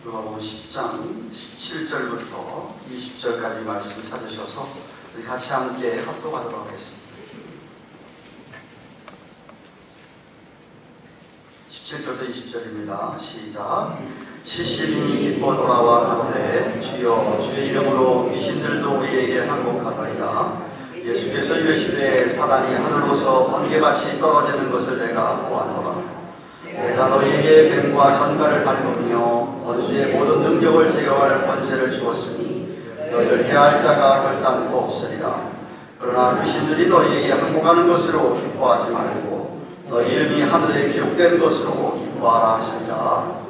누가복음 10장 17절부터 20절까지 말씀 찾으셔서 우리 같이 함께 합독하도록 하겠습니다. 17절부터 20절입니다. 시작. 70인이 기뻐 돌아와 가로되 주여 주의 이름으로 귀신들도 우리에게 항복하더이다. 예수께서 이르시되 사단이 하늘로서 번개같이 떨어지는 것을 내가 보았노라. 내가 너희에게 뱀과 전갈을 밟으며 원수의 모든 능력을 제거할 권세를 주었으니 너희를 해할 자가 결단코 없으리라. 그러나 귀신들이 너희에게 항복하는 것으로 기뻐하지 말고 너희 이름이 하늘에 기록된 것으로 기뻐하라 하시니라.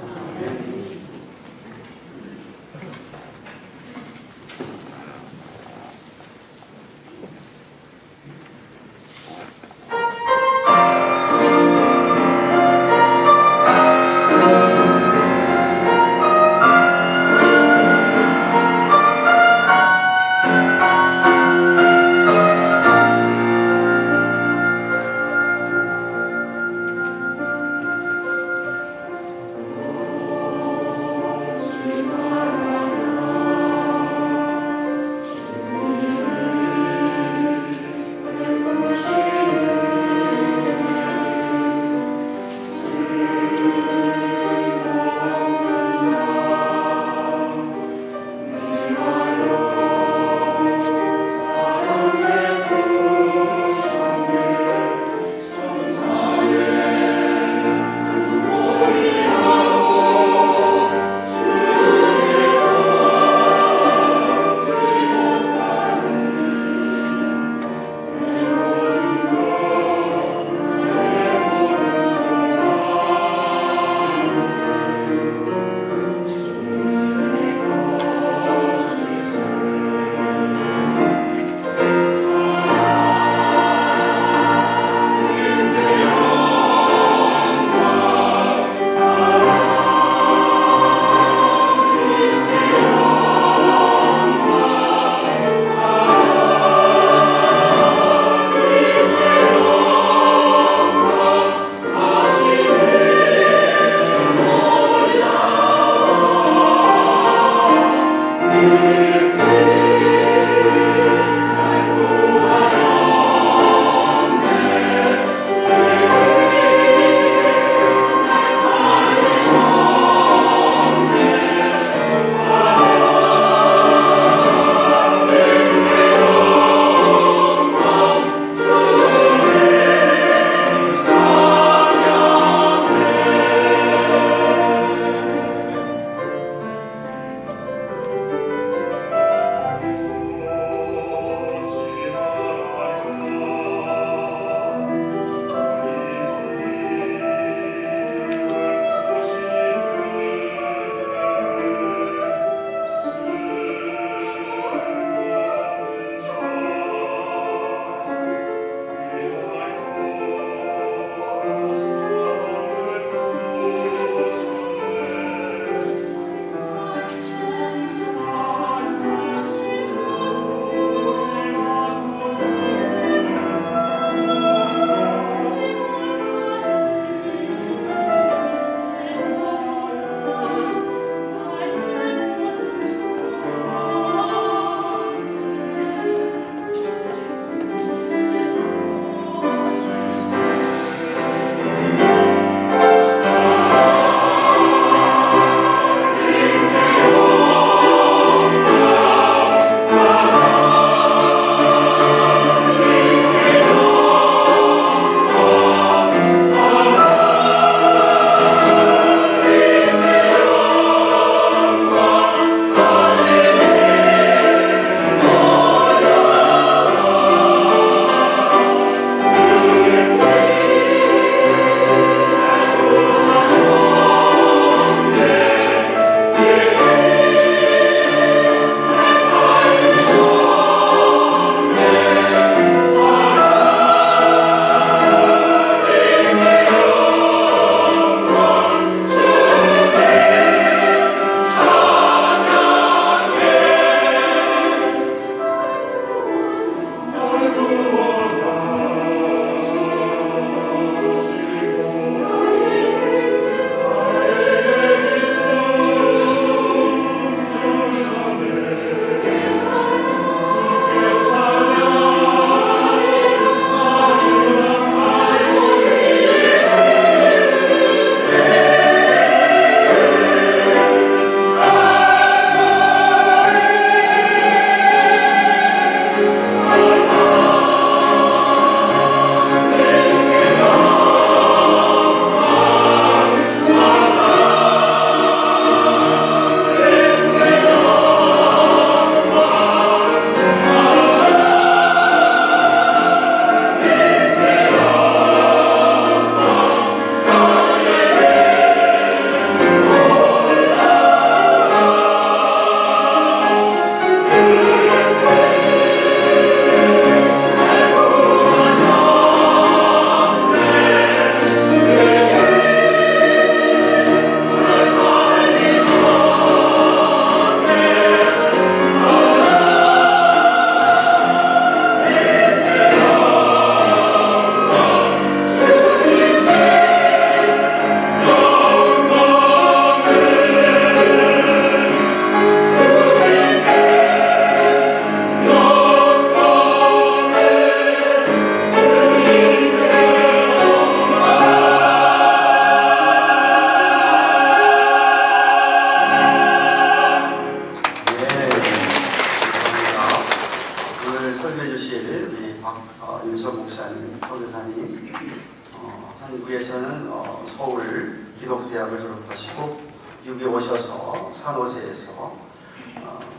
미국에서는 서울 기독대학을 졸업하시고 미국에 오셔서 산호세에서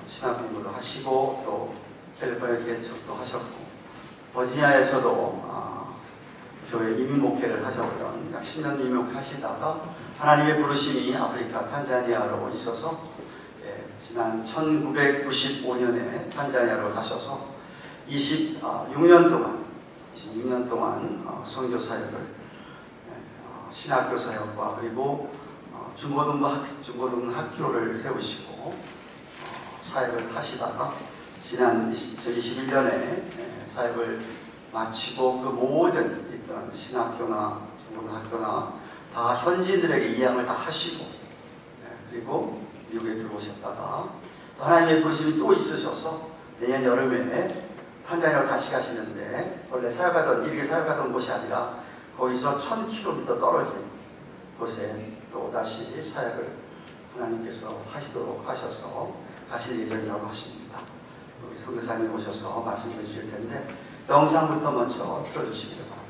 신학 공부도 하시고 또 캘리포니아 개척도 하셨고 버지니아에서도 교회 이민 목회를 하셨던 약 10년 임목하시다가 하나님의 부르심이 아프리카 탄자니아로 있어서 지난 1995년에 탄자니아로 가셔서 26년 동안 선교 사역을 신학교 사역과 그리고 중고등 학교를 세우시고 사역을 하시다가 지난 2021년에 사역을 마치고 그 모든 있던 신학교나 중고등학교나 다 현지인들에게 이양을 다 하시고 그리고 미국에 들어오셨다가 또 하나님의 부르심이 또 있으셔서 내년 여름에 탄자니아로 다시 가시는데 원래 일개 사역하던 곳이 아니라 거기서 1000km 떨어진 곳에 또 다시 사역을 하나님께서 하시도록 하셔서 가실 예정이라고 하십니다. 우리 선교사님 오셔서 말씀해 주실 텐데 영상부터 먼저 틀어주시기 바랍니다.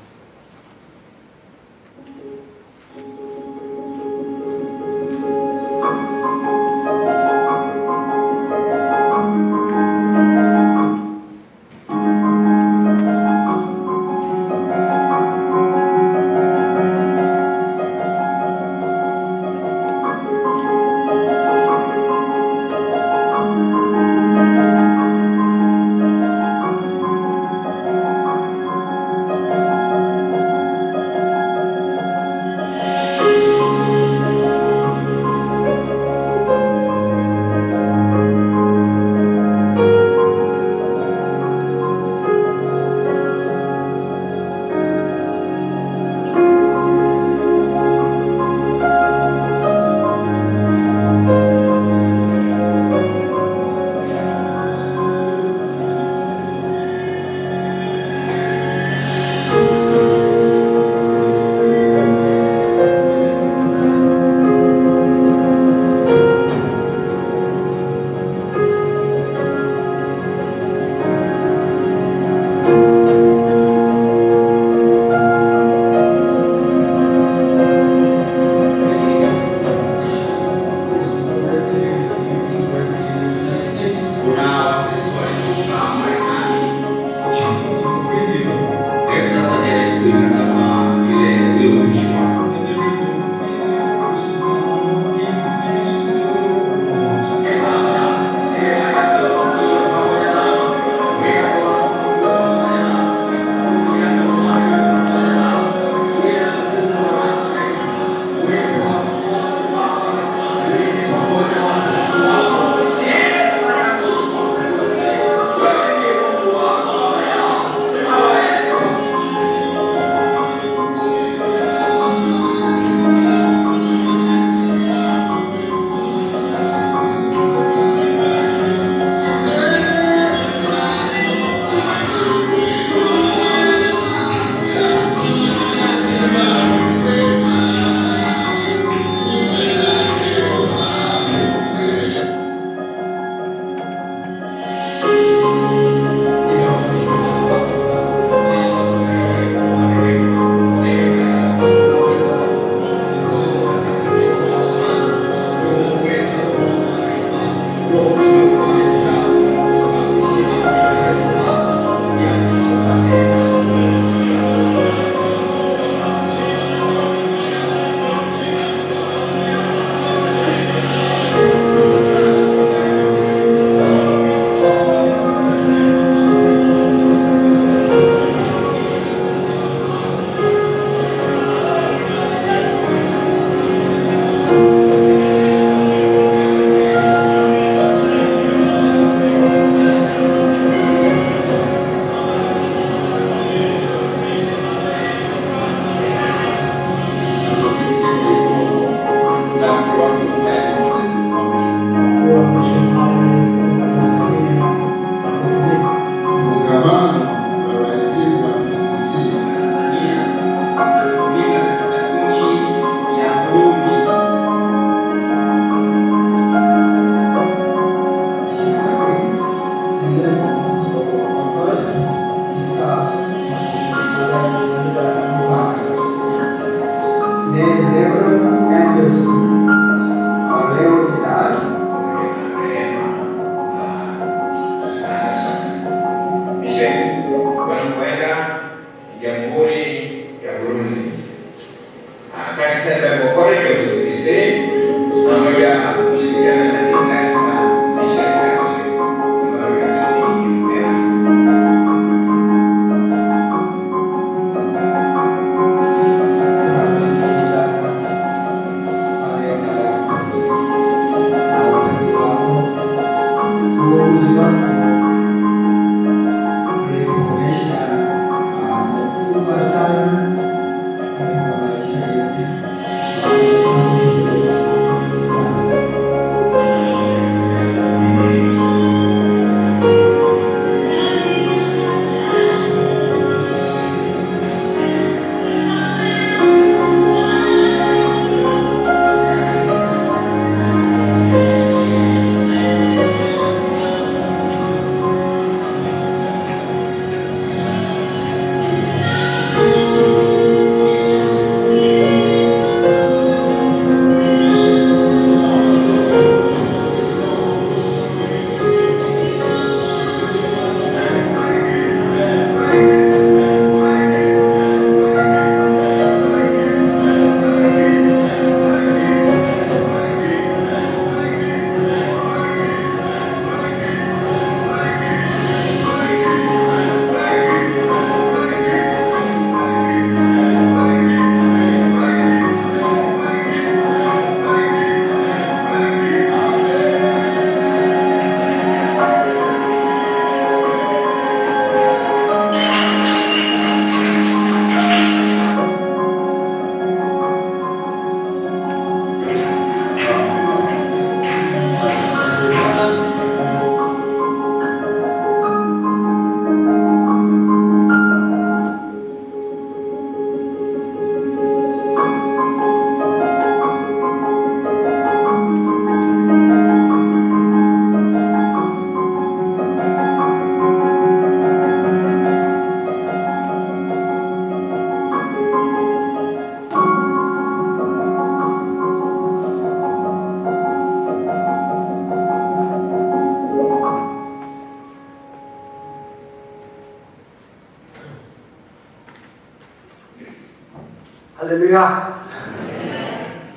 할렐루야.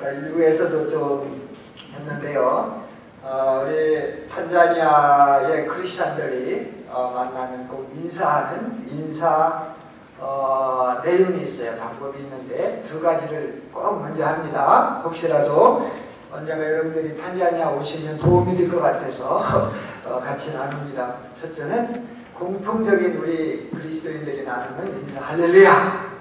일부에서도 좀 했는데요. 우리 탄자니아의 크리스찬들이 만나는 꼭 인사하는 인사 내용이 있어요. 방법이 있는데 두 가지를 꼭 먼저 합니다. 혹시라도 언젠가 여러분들이 탄자니아 오시면 도움이 될 것 같아서 같이 나눕니다. 첫째는 공통적인 우리 그리스도인들이 나누는 인사 할렐루야.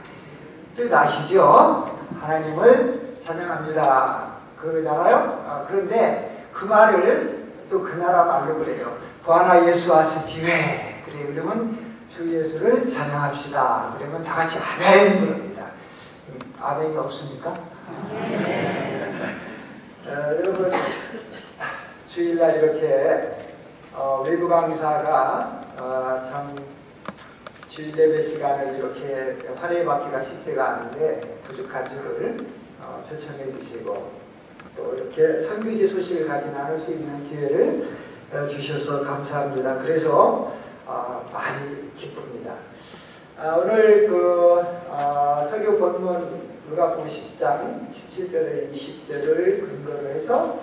뜻 아시죠? 하나님을 찬양합니다. 그거잖아요? 그런데 그 말을 또 그 나라 말로 그래요. 부하나 예수 아스피웨. 그래, 그러면 주 예수를 찬양합시다. 그러면 다 같이 아멘 그럽니다. 아멘이 없습니까? 여러분, 주일날 이렇게 외부 강사가 참 주일 예배 시간을 이렇게 화려히 받기가 쉽지가 않은데 부족한 줄을 초청해 주시고 또 이렇게 선교지 소식을 같이 나눌 수 있는 기회를 주셔서 감사합니다. 그래서 많이 기쁩니다. 오늘 설교 본문 누가복음 10장 17절에 20절을 근거로 해서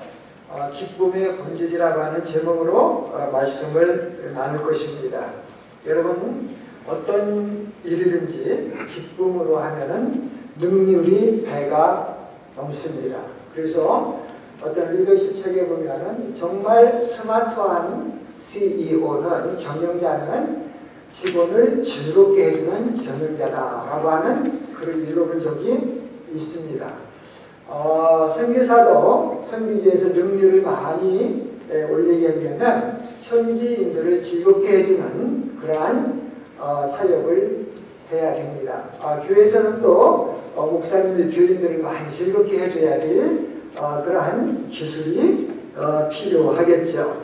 기쁨의 본질이라고 하는 제목으로 말씀을 나눌 것입니다. 여러분, 어떤 일이든지 기쁨으로 하면은 능률이 배가 넘습니다. 그래서 어떤 리더십 책에 보면은 정말 스마트한 CEO는 경영자는 직원을 즐겁게 해주는 경영자다라고 하는 글을 읽어본 적이 있습니다. 선교사도 선교지에서 능률을 많이 올리게 하려면 현지인들을 즐겁게 해주는 그러한 사역을 해야 됩니다. 교회에서는 또 목사님들, 교인들을 많이 즐겁게 해줘야 될 그러한 기술이 필요하겠죠.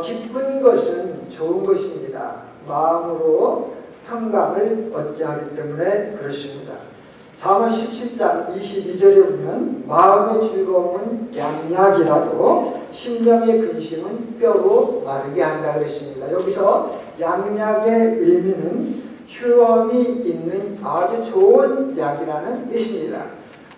기쁜 것은 좋은 것입니다. 마음으로 평강을 얻게 하기 때문에 그렇습니다. 잠언 17장 22절에 보면 마음의 즐거움은 양약이라도 심령의 근심은 뼈로 마르게 한다 그랬습니다. 여기서 양약의 의미는 효험이 있는 아주 좋은 약이라는 뜻입니다.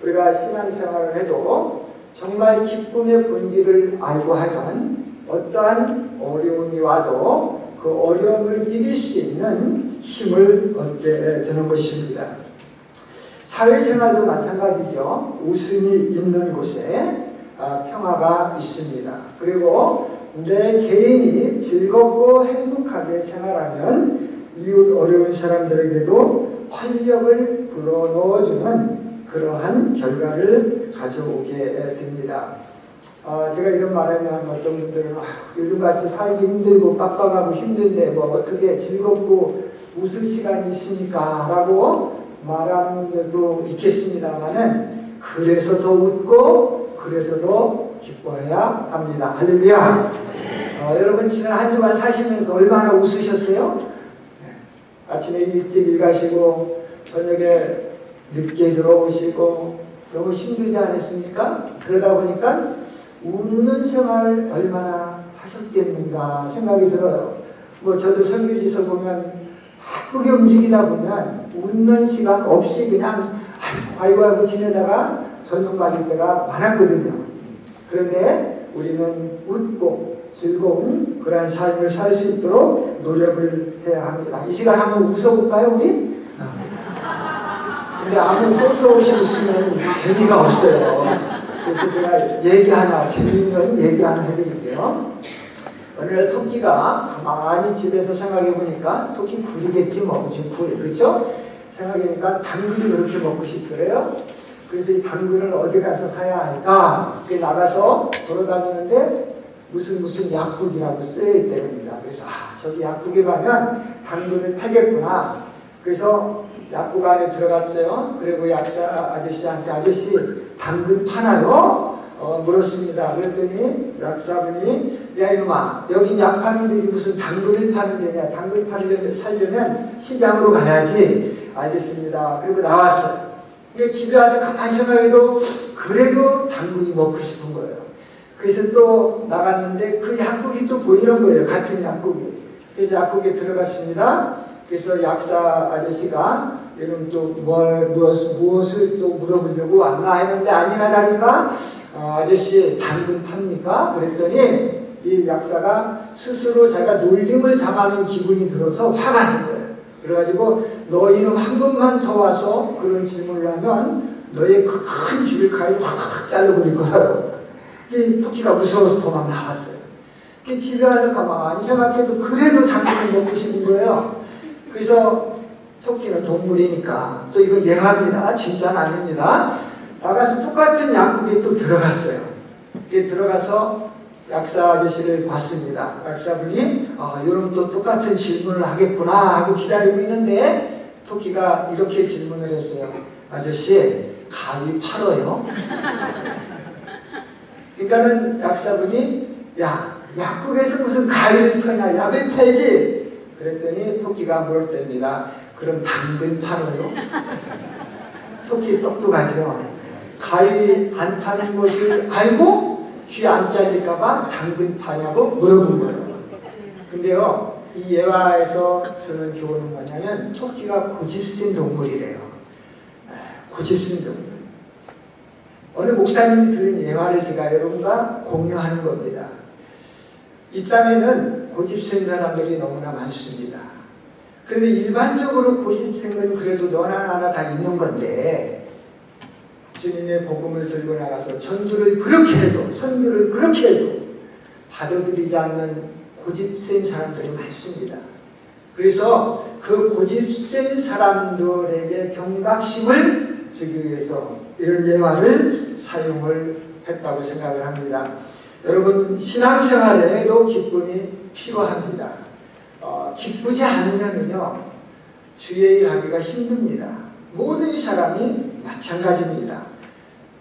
우리가 신앙생활을 해도 정말 기쁨의 본질을 알고 하면 어떠한 어려움이 와도 그 어려움을 이길 수 있는 힘을 얻게 되는 것입니다. 사회생활도 마찬가지죠. 웃음이 있는 곳에 평화가 있습니다. 그리고 내 개인이 즐겁고 행복하게 생활하면 이웃 어려운 사람들에게도 활력을 불어넣어주는 그러한 결과를 가져오게 됩니다. 제가 이런 말하면 어떤 분들은 요즘같이 살기 힘들고 빡빡하고 힘든데 뭐 어떻게 즐겁고 웃을 시간이 있습니까? 라고 말하는 분들도 있겠습니다만은 그래서 더 웃고 그래서 더 기뻐해야 합니다. 할렐루야. 여러분 지난 한 주간 사시면서 얼마나 웃으셨어요? 아침에 일찍 일가시고 저녁에 늦게 들어오시고 너무 힘들지 않았습니까? 그러다 보니까 웃는 생활 얼마나 하셨겠는가 생각이 들어요. 뭐 저도 선교지에서 보면 바쁘게 움직이다 보면 웃는 시간 없이 그냥 아이고 지내다가 저녁 맞을 때가 많았거든요. 그런데 우리는 웃고 즐거운 그런 삶을 살 수 있도록 노력을 해야 합니다. 이 시간 한번 웃어볼까요, 우리? 근데 아무 소스 없이 웃으면 재미가 없어요. 그래서 제가 재미있는 얘기 하나 해드릴게요. 오늘 토끼가 가만히 집에서 생각해보니까 토끼 굴이겠지 뭐, 지금 굴, 그렇죠? 생각해보니까 당근을 그렇게 먹고 싶더래요. 그래서 이 당근을 어디 가서 사야 할까? 나가서 돌아다니는데 무슨 약국이라고 써있다는 겁니다. 그래서 저기 약국에 가면 당근을 파겠구나. 그래서 약국 안에 들어갔어요. 그리고 약사 아저씨한테 아저씨 당근 파나요? 물었습니다. 그랬더니 약사분이 야 이놈아 여긴 약 파는 데이 무슨 당근을 파는 데냐. 당근 살려면 시장으로 가야지. 알겠습니다. 그리고 나왔어요. 집에 와서 가만히 생각해도 그래도 당근이 먹고 싶은 거예요. 그래서 또 나갔는데 그 약국이 또 보이는 거예요. 같은 약국이. 그래서 약국에 들어갔습니다. 그래서 약사 아저씨가 여러분 또 무엇을 또 물어보려고 왔나 했는데 아니나 다를까 아저씨 당근 팝니까? 그랬더니 이 약사가 스스로 자기가 놀림을 당하는 기분이 들어서 화가 난 거예요. 그래가지고 너 이놈 한 번만 더 와서 그런 질문을 하면 너의 그 큰 쥐를 확 잘라버릴 거라고. 이 토끼가 무서워서 도망 나왔어요. 집에 와서 가만히 생각해도 그래도 당근을 먹고 싶은 거예요. 그래서 토끼는 동물이니까 또 이건 예합니다. 진짜는 아닙니다. 나가서 똑같은 약국에 또 들어갔어요. 들어가서 약사 아저씨를 봤습니다. 약사분이 이런 또 똑같은 질문을 하겠구나 하고 기다리고 있는데 토끼가 이렇게 질문을 했어요. 아저씨 가위 팔어요? 그러니까는 약사분이 야 약국에서 무슨 가위를 파냐 약을 팔지. 그랬더니 토끼가 물었답니다. 그럼 당근 팔아요? 토끼 똑똑하죠. 가위 안 파는 것을 알고 귀 안 잘릴까봐 당근 파냐고 물어본 거예요. 근데요 이 예화에서 주는 교훈은 뭐냐면 토끼가 고집센 동물이래요. 고집센 동물. 어느 목사님이 들은 예화를 제가 여러분과 공유하는 겁니다. 이 땅에는 고집센 사람들이 너무나 많습니다. 그런데 일반적으로 고집센 건 그래도 너나 나나 다 있는 건데 주님의 복음을 들고 나가서 전도를 그렇게 해도 선교를 그렇게 해도 받아들이지 않는 고집센 사람들이 많습니다. 그래서 그 고집센 사람들에게 경각심을 주기 위해서 이런 예화를 사용을 했다고 생각을 합니다. 여러분 신앙생활에도 기쁨이 필요합니다. 기쁘지 않으면요 주의 일 하기가 힘듭니다. 모든 사람이 마찬가지입니다.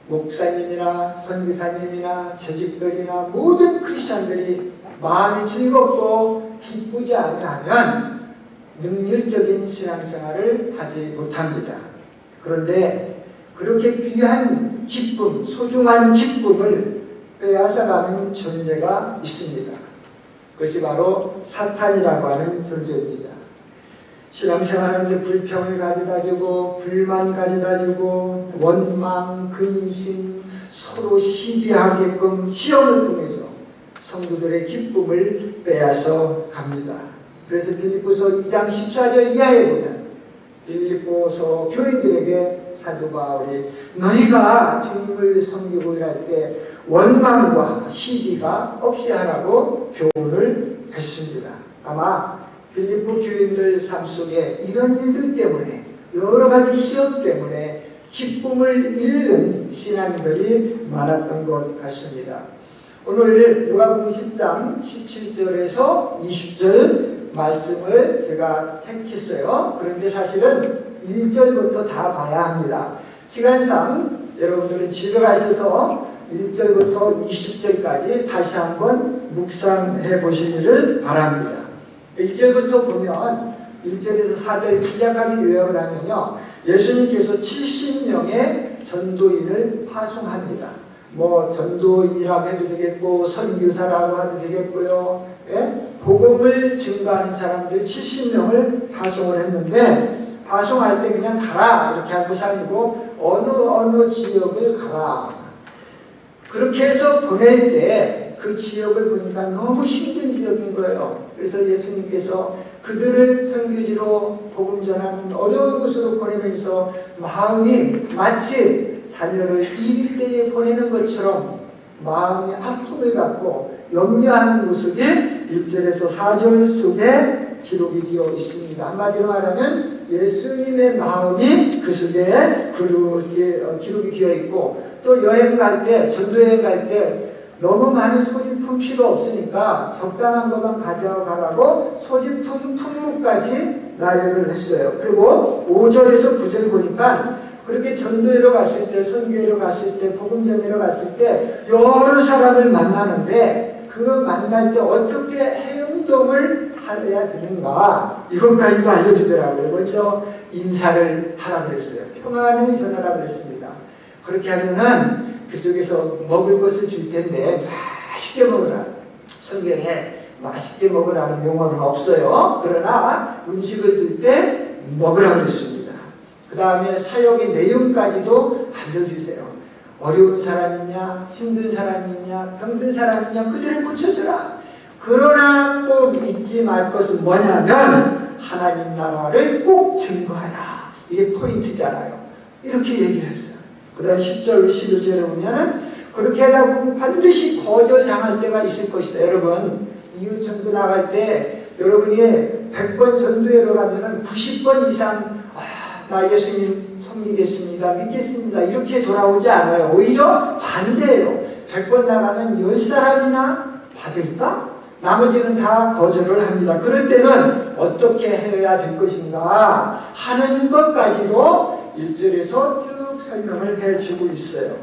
목사님이나 선교사님이나 재직들이나 모든 크리스찬들이 마음이 즐겁고 기쁘지 않으면 능률적인 신앙생활을 하지 못합니다. 그런데 그렇게 귀한 기쁨, 소중한 기쁨을 빼앗아가는 존재가 있습니다. 그것이 바로 사탄이라고 하는 존재입니다. 신앙생활하는데 불평을 가져다 주고 불만 가져다 주고 원망, 근심, 서로 시비하게끔 시험을 통해서 성도들의 기쁨을 빼앗아 갑니다. 그래서 빌립보서 2장 14절 이하에 보면 빌립보서 교인들에게 사도 바울이 너희가 주님을 섬기고 일할 때 원망과 시비가 없이 하라고 교훈을 했습니다. 아마 빌립보 교인들 삶 속에 이런 일들 때문에 여러 가지 시험 때문에 기쁨을 잃는 신앙들이 많았던 것 같습니다. 오늘 누가복음 10장 17절에서 20절 말씀을 제가 택했어요. 그런데 사실은 1절부터 다 봐야 합니다. 시간상 여러분들은 집에 가셔서 1절부터 20절까지 다시 한번 묵상해 보시기를 바랍니다. 1절부터 보면 1절에서 4절 간략하게 요약을 하면요, 예수님께서 70명의 전도인을 파송합니다. 뭐 전도인이라고 해도 되겠고 선교사라고 해도 되겠고요. 예? 복음을 증거하는 사람들 70명을 파송을 했는데, 파송할 때 그냥 가라 이렇게 한 것이 아니고 어느 지역을 가라. 그렇게 해서 보낼 때 그 지역을 보니까 너무 힘든 지역인 거예요. 그래서 예수님께서 그들을 선교지로 복음 전하는 어려운 곳으로 보내면서 마음이 마치 자녀를 이리 때에 보내는 것처럼 마음의 아픔을 갖고 염려하는 모습이 1절에서 4절 속에 기록이 되어 있습니다. 한마디로 말하면 예수님의 마음이 그 속에 기록이 되어 있고, 또 여행 갈 때, 전도여행 갈 때 너무 많은 소지품 필요 없으니까 적당한 것만 가져가라고 소지품 품목까지 나열을 했어요. 그리고 5절에서 9절 보니까 그렇게 전도회로 갔을 때, 선교회로 갔을 때, 복음 전회로 갔을 때 여러 사람을 만나는데 그 만날 때 어떻게 행동을 해야 되는가, 이것까지도 알려주더라고요. 먼저 인사를 하라고 그랬어요. 평안을 전하라고 그랬습니다. 그렇게 하면은 그쪽에서 먹을 것을 줄 텐데 맛있게 먹으라. 성경에 맛있게 먹으라는 용어는 없어요. 그러나 음식을 줄 때 먹으라고 그랬습니다. 그 다음에 사역의 내용까지도 알려주세요. 어려운 사람이냐, 힘든 사람이냐, 병든 사람이냐, 그들을 고쳐주라. 그러나 꼭 잊지 말 것은 뭐냐면 하나님 나라를 꼭 증거하라. 이게 포인트잖아요. 이렇게 얘기를 했어요. 그 다음 10절, 11절에 보면은 그렇게 하다 보면 반드시 거절당할 때가 있을 것이다. 여러분, 이웃 전도 나갈 때 여러분이 100번 전도회로 가면은 90번 이상 나 예수님 섬기겠습니다, 믿겠습니다 이렇게 돌아오지 않아요. 오히려 반대예요. 100번 나가면 10사람이나 받을까? 나머지는 다 거절을 합니다. 그럴 때는 어떻게 해야 될 것인가 하는 것까지도 1절에서 쭉 설명을 해주고 있어요.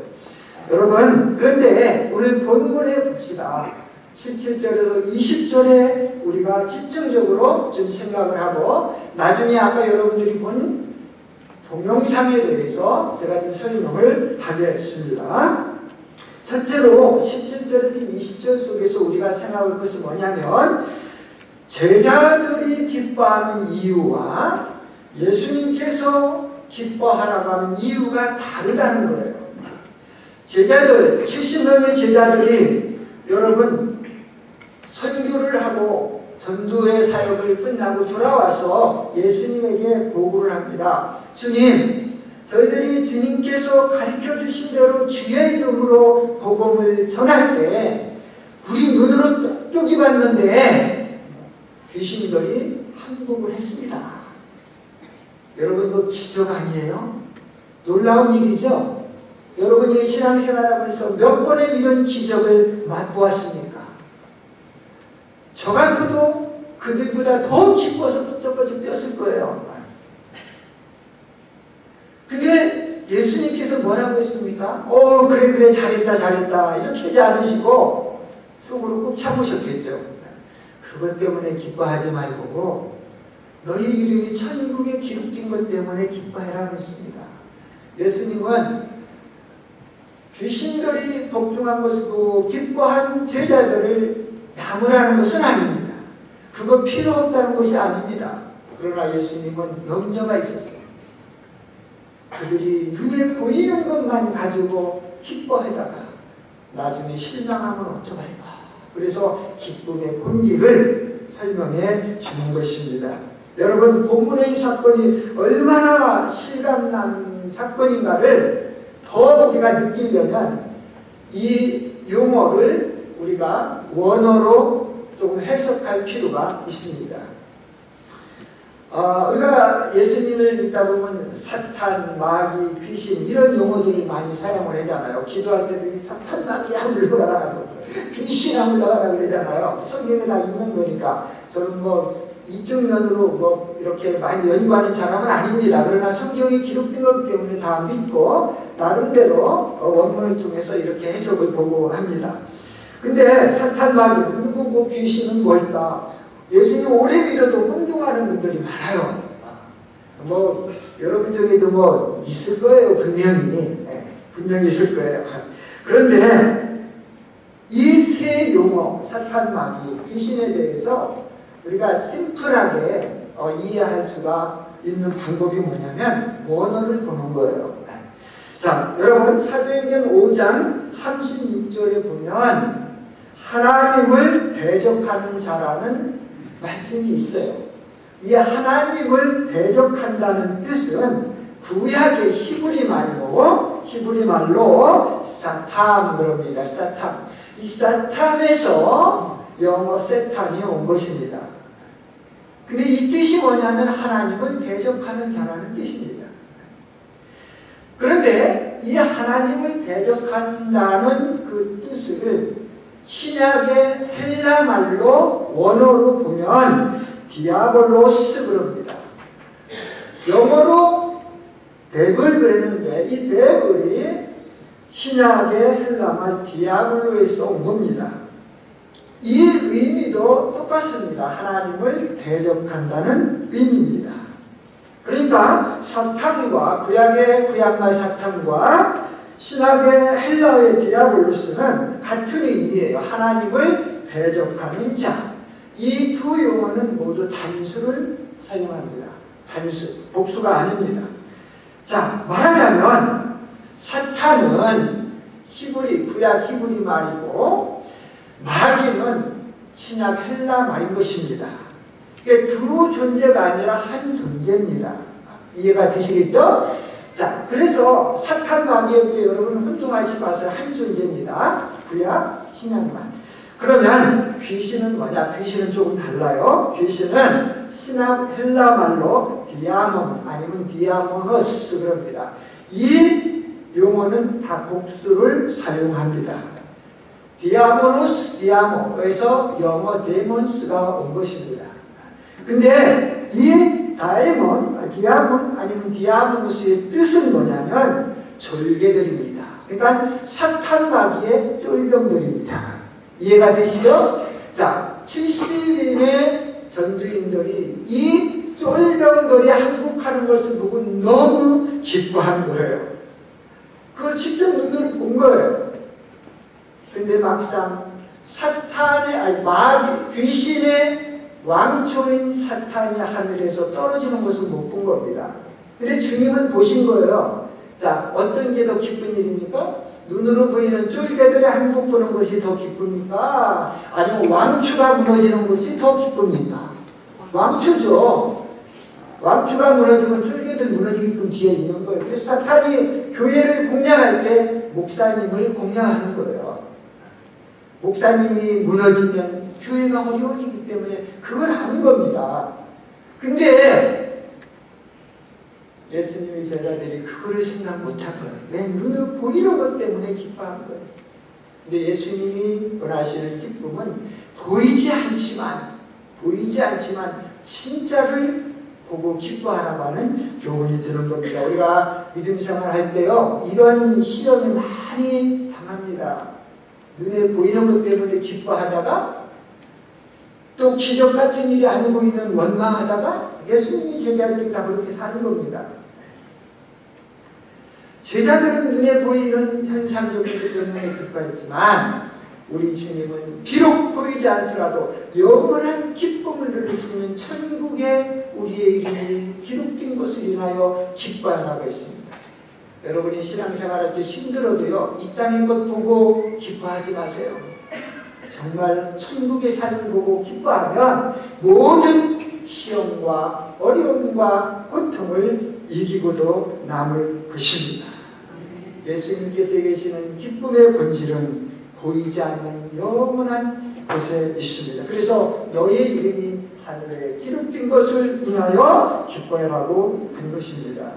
여러분, 그런데 오늘 본문에 봅시다. 17절에서 20절에 우리가 집중적으로 좀 생각을 하고, 나중에 아까 여러분들이 본 동영상에 대해서 제가 좀 설명을 하겠습니다. 첫째로 17절에서 20절 속에서 우리가 생각할 것은 뭐냐면, 제자들이 기뻐하는 이유와 예수님께서 기뻐하라고 하는 이유가 다르다는 거예요. 제자들, 70명의 제자들이 여러분 선교를 하고 전도의 사역을 끝나고 돌아와서 예수님에게 보고를 합니다. 주님, 저희들이 주님께서 가르쳐 주신 대로 주의 이름으로 복음을 전할 때 우리 눈으로 똑똑히 봤는데 귀신들이 항복을 했습니다. 여러분, 이거 기적 아니에요? 놀라운 일이죠? 여러분이 신앙생활하면서 몇 번의 이런 기적을 맛보았습니까? 저 같아도 그들보다 더 기뻐서 부쩍부쩍 뛰었을 거예요. 근데 예수님께서 뭐라고 했습니까? 그래 잘했다 이렇게 하지 않으시고 속으로 꾹 참으셨겠죠. 그것 때문에 기뻐하지 말고 너희 이름이 천국에 기록된 것 때문에 기뻐해라 했습니다. 예수님은 귀신들이 복종한 것을 보고 기뻐한 제자들을 나무라는 것은 아닙니다. 그거 필요 없다는 것이 아닙니다. 그러나 예수님은 염려가 있었어요. 그들이 눈에 보이는 것만 가지고 기뻐하다가 나중에 실망하면 어떡할까? 그래서 기쁨의 본질을 설명해 주는 것입니다. 여러분, 본문의 사건이 얼마나 실감난 사건인가를 더 우리가 느끼려면 이 용어를 우리가 원어로 조금 해석할 필요가 있습니다. 우리가 예수님을 믿다 보면 사탄, 마귀, 귀신 이런 용어들을 많이 사용을 하잖아요. 기도할 때도 사탄, 마귀야 물러가라, 귀신아 물러가라 그러잖아요. 성경에 다 있는 거니까. 저는 뭐 이쪽 면으로 뭐 이렇게 많이 연구하는 사람은 아닙니다. 그러나 성경에 기록된 거기 때문에 다 믿고 나름대로 원문을 통해서 이렇게 해석을 보고 합니다. 근데 사탄, 마귀, 누구고 귀신은 뭘까? 예수님 오래 믿어도 혼동하는 분들이 많아요. 뭐 여러분 중에도 뭐 있을 거예요. 분명히. 분명히 있을 거예요. 그런데 이 세 용어, 사탄, 마귀, 귀신에 대해서 우리가 심플하게 이해할 수가 있는 방법이 뭐냐면 원어를 보는 거예요. 자, 여러분 사도행전 5장 36절에 보면 하나님을 대적하는 자라는 말씀이 있어요. 이 하나님을 대적한다는 뜻은 구약의 히브리 말로 사탐 그럽니다. 사탐. 이 사탐에서 영어 세탄이 온 것입니다. 근데 이 뜻이 뭐냐면 하나님을 대적하는 자라는 뜻입니다. 그런데 이 하나님을 대적한다는 그 뜻을 신약의 헬라 말로 원어로 보면 디아볼로스 그럽니다. 영어로 데블 그랬는데 이 데블이 신약의 헬라말 디아블로에서 온 겁니다. 이 의미도 똑같습니다. 하나님을 대적한다는 의미입니다. 그러니까 사탄과 구약말 사탄과 신약의 헬라의 디아볼로스는 같은 의미예요. 하나님을 대적하는 자. 이 두 용어는 모두 단수를 사용합니다. 단수, 복수가 아닙니다. 자, 말하자면 사탄은 구약 히브리 말이고 마귀는 신약 헬라 말인 것입니다. 이게 두 존재가 아니라 한 존재입니다. 이해가 되시겠죠? 자, 그래서 사탄 마귀에게 여러분 혼동하지 마세요. 한 존재입니다. 구약 신약만. 그러면 귀신은 뭐냐? 귀신은 조금 달라요. 귀신은 신약 헬라 말로 디아몬 아니면 디아모노스 그럽니다. 이 용어는 다 복수를 사용합니다. 디아모노스, 디아모에서 영어 데몬스가 온 것입니다. 근데 이 디아몬 아니면 디아모노스의 뜻은 뭐냐면 졸개들입니다. 그러니까 사탄 마귀의 쫄병들입니다. 이해가 되시죠? 자, 70인의 전두인들이 이 쫄병들이 항복하는 것을 보고 너무 기뻐한 거예요. 그걸 직접 눈으로 본 거예요. 근데 막상 귀신의 왕초인 사탄이 하늘에서 떨어지는 것을 못 본 겁니다. 근데 주님은 보신 거예요. 자, 어떤 게 더 기쁜 일입니까? 눈으로 보이는 쫄개들의 항복 보는 것이 더 기쁩니까? 아니면 왕추가 무너지는 것이 더 기쁩니까? 왕추죠. 왕추가 무너지면 쫄개들 무너지게끔 뒤에 있는 거예요. 그래서 사탄이 교회를 공략할 때 목사님을 공략하는 거예요. 목사님이 무너지면 교회가 어려워지기 때문에 그걸 하는 겁니다. 근데 예수님의 제자들이 그거를 생각 못한 거예요. 내 눈으로 보이는 것 때문에 기뻐한 거예요. 근데 예수님이 원하시는 기쁨은 보이지 않지만 진짜를 보고 기뻐하라고 하는 교훈이 드는 겁니다. 우리가 믿음 생활 할 때요, 이런 시련을 많이 당합니다. 눈에 보이는 것 때문에 기뻐하다가 또 기적 같은 일이 안 보이면 원망하다가 예수님이 제자들이 다 그렇게 사는 겁니다. 제자들은 눈에 보이는 현상적인 때문에 기뻐했지만 우리 주님은 비록 보이지 않더라도 영원한 기쁨을 누릴 수 있는 천국에 우리의 이름이 기록된 것을 인하여 기뻐하라고 했습니다. 여러분이 신앙생활할 때 힘들어도요, 이 땅의 것 보고 기뻐하지 마세요. 정말 천국의 삶을 보고 기뻐하면 모든 시험과 어려움과 고통을 이기고도 남을 것입니다. 예수님께서 계시는 기쁨의 본질은 보이지 않는 영원한 곳에 있습니다. 그래서 너의 이름이 하늘에 기록된 것을 인하여 기뻐해라고 한 것입니다.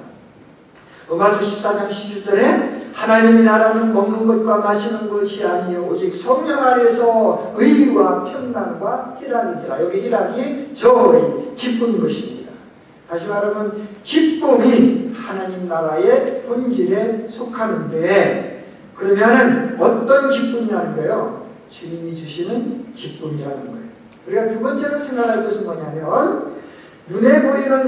로마서 14장 11절에 하나님의 나라는 먹는 것과 마시는 것이 아니요 오직 성령 안에서 의와 평강과 희락이니라. 여기 희락이 저의 기쁜 것입니다. 다시 말하면 기쁨이 하나님 나라의 본질에 속하는데, 그러면은 어떤 기쁨이라는 거예요? 주님이 주시는 기쁨이라는 거예요. 우리가 두 번째로 생각할 것은 뭐냐면, 눈에 보이는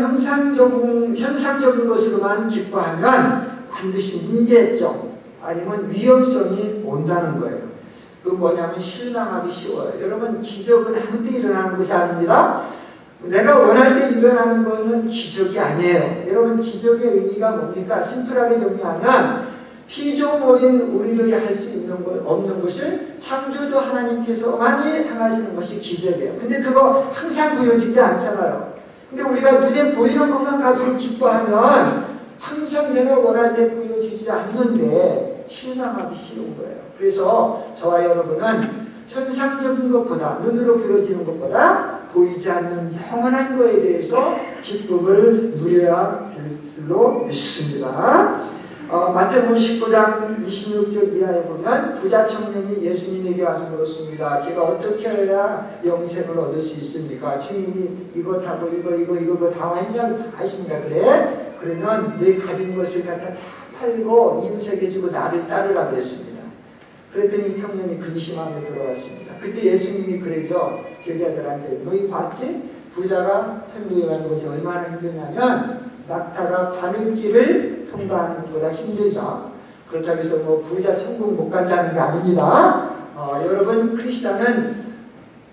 현상적인 것으로만 기뻐하면 반드시 문제점 아니면 위험성이 온다는 거예요. 그 뭐냐면 실망하기 쉬워요. 여러분, 기적은 아무 때 일어나는 것이 아닙니다. 내가 원할 때 일어나는 것은 기적이 아니에요. 여러분, 기적의 의미가 뭡니까? 심플하게 정리하면 피조물인 우리들이 할 수 없는 것을 창조주 하나님께서만이 행하시는 것이 기적이에요. 근데 그거 항상 보여주지 않잖아요. 근데 우리가 눈에 보이는 것만 가지고 기뻐하면 항상 내가 원할 때 보여주지 않는데 실망하기 쉬운 거예요. 그래서 저와 여러분은 현상적인 것보다, 눈으로 보여지는 것보다 보이지 않는 영원한 것에 대해서 기쁨을 누려야 될 줄로 믿습니다. 마태복음 19장 26절 이하에 보면 부자 청년이 예수님에게 와서 물었습니다. 제가 어떻게 해야 영생을 얻을 수 있습니까? 주님이 이거 다 이거 다 했냐고 다 하십니까? 그래? 그러면 내 가진 것을 갖다 다 팔고 이웃에게 주고 나를 따르라 그랬습니다. 그랬더니 청년이 근심하며 들어갔습니다. 그때 예수님이 그러죠. 제자들한테 너희 봤지? 부자가 천국에 가는 것이 얼마나 힘드냐면 낙타가 바늘길을 통과하는 것보다 힘들다. 그렇다고 해서 뭐 부자 천국 못 간다는 게 아닙니다. 여러분, 크리스찬은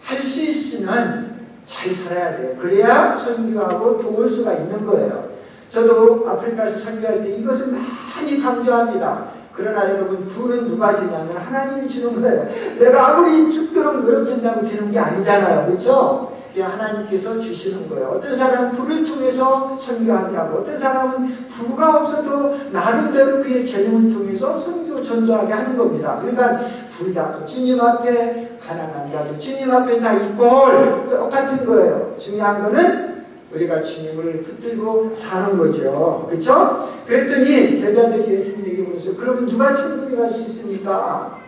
할 수 있으면 잘 살아야 돼요. 그래야 선교하고 도울 수가 있는 거예요. 저도 아프리카에서 선교할 때 이것을 많이 강조합니다. 그러나 여러분, 부는 누가 주냐면 하나님이 주는 거예요. 내가 아무리 죽도록 노력한다고 되는 게 아니잖아요. 그렇죠? 하나님께서 주시는 거예요. 어떤 사람은 부를 통해서 선교하게 하고, 어떤 사람은 부가 없어도 나름대로 그의 재능을 통해서 선교 전도하게 하는 겁니다. 그러니까 부자도 주님 앞에, 가난한 자도 주님 앞에 다 이꼴 똑같은 거예요. 중요한 거는 우리가 주님을 붙들고 사는 거죠. 그렇죠? 그랬더니 제자들이 예수님에게 물었어요. 그럼 누가 천국에 갈 수 있습니까?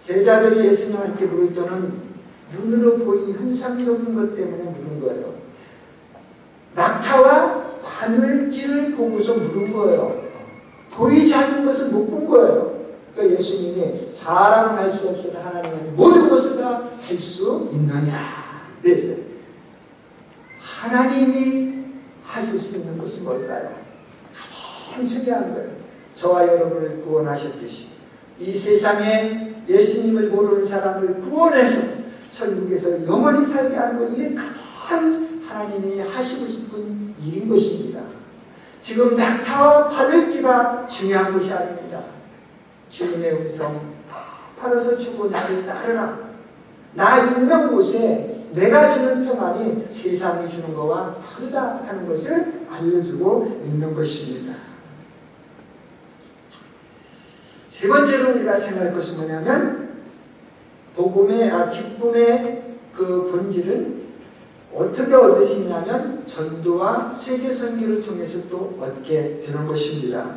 제자들이 예수님한테 물을 때는 눈으로 보이는 현상적인 것 때문에 물은 거예요. 낙타와 바늘길을 보고서 물은 거예요. 보이지 않는 것을 못 본 거예요. 그러니까 예수님이 사람은 할 수 없으나 하나님은 모든 것을 다 할 수 있느니라 그랬어요. 하나님이 하실 수 있는 것이 뭘까요? 가장 중요한 거예요. 저와 여러분을 구원하셨듯이 이 세상에 예수님을 모르는 사람을 구원해서 천국에서 영원히 살게 하는 것, 이게 가장 하나님이 하시고 싶은 일인 것입니다. 지금 낙타와 바늘기가 중요한 것이 아닙니다. 주님의 음성 팔아서 주고 나를 따르라. 나 있는 곳에 내가 주는 평안이 세상이 주는 것과 다르다 하는 것을 알려주고 있는 것입니다. 세 번째로 우리가 생각할 것은 뭐냐면, 기쁨의 그 본질은 어떻게 얻을 수 있냐면 전도와 세계 선교를 통해서 또 얻게 되는 것입니다.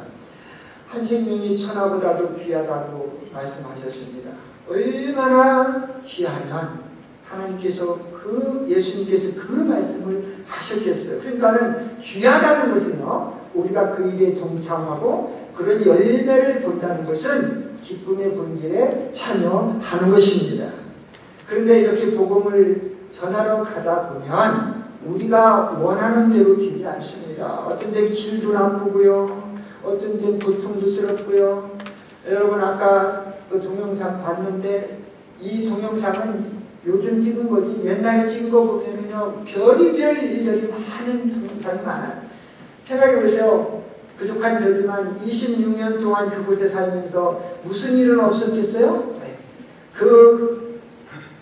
한 생명이 천하보다도 귀하다고 말씀하셨습니다. 얼마나 귀하면 하나님께서 예수님께서 그 말씀을 하셨겠어요. 그러니까는 귀하다는 것은요, 우리가 그 일에 동참하고 그런 열매를 본다는 것은 기쁨의 본질에 참여하는 것입니다. 그런데 이렇게 복음을 전하러 가다 보면 우리가 원하는 대로 되지 않습니다. 어떤 데는 길도 나쁘고요, 어떤 데는 고통스럽고요. 여러분, 아까 그 동영상 봤는데 이 동영상은 요즘 찍은 거지 옛날에 찍은 거 보면은요, 별의별 일들이 많은 동영상이 많아요. 생각해 보세요. 부족한 저지만 26년 동안 그곳에 살면서 무슨 일은 없었겠어요? 네. 그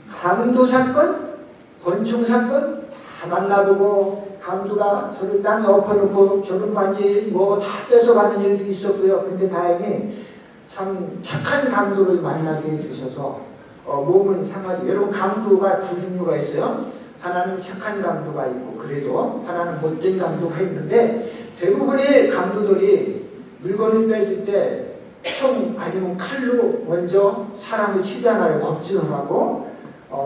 강도 사건, 권총 사건 다 만나보고 강도가 저를 땅에 엎어놓고 결혼 반지 뭐 다 뺏어가는 일도 있었고요. 근데 다행히 참 착한 강도를 만나게 해주셔서 몸은 상하지. 여러분 강도가 두 종류가 있어요. 하나는 착한 강도가 있고 그래도 하나는 못된 강도가 있는데 대부분의 강도들이 물건을 뺏을 때 총 아니면 칼로 먼저 사람을 치잖아요. 겁주를 하고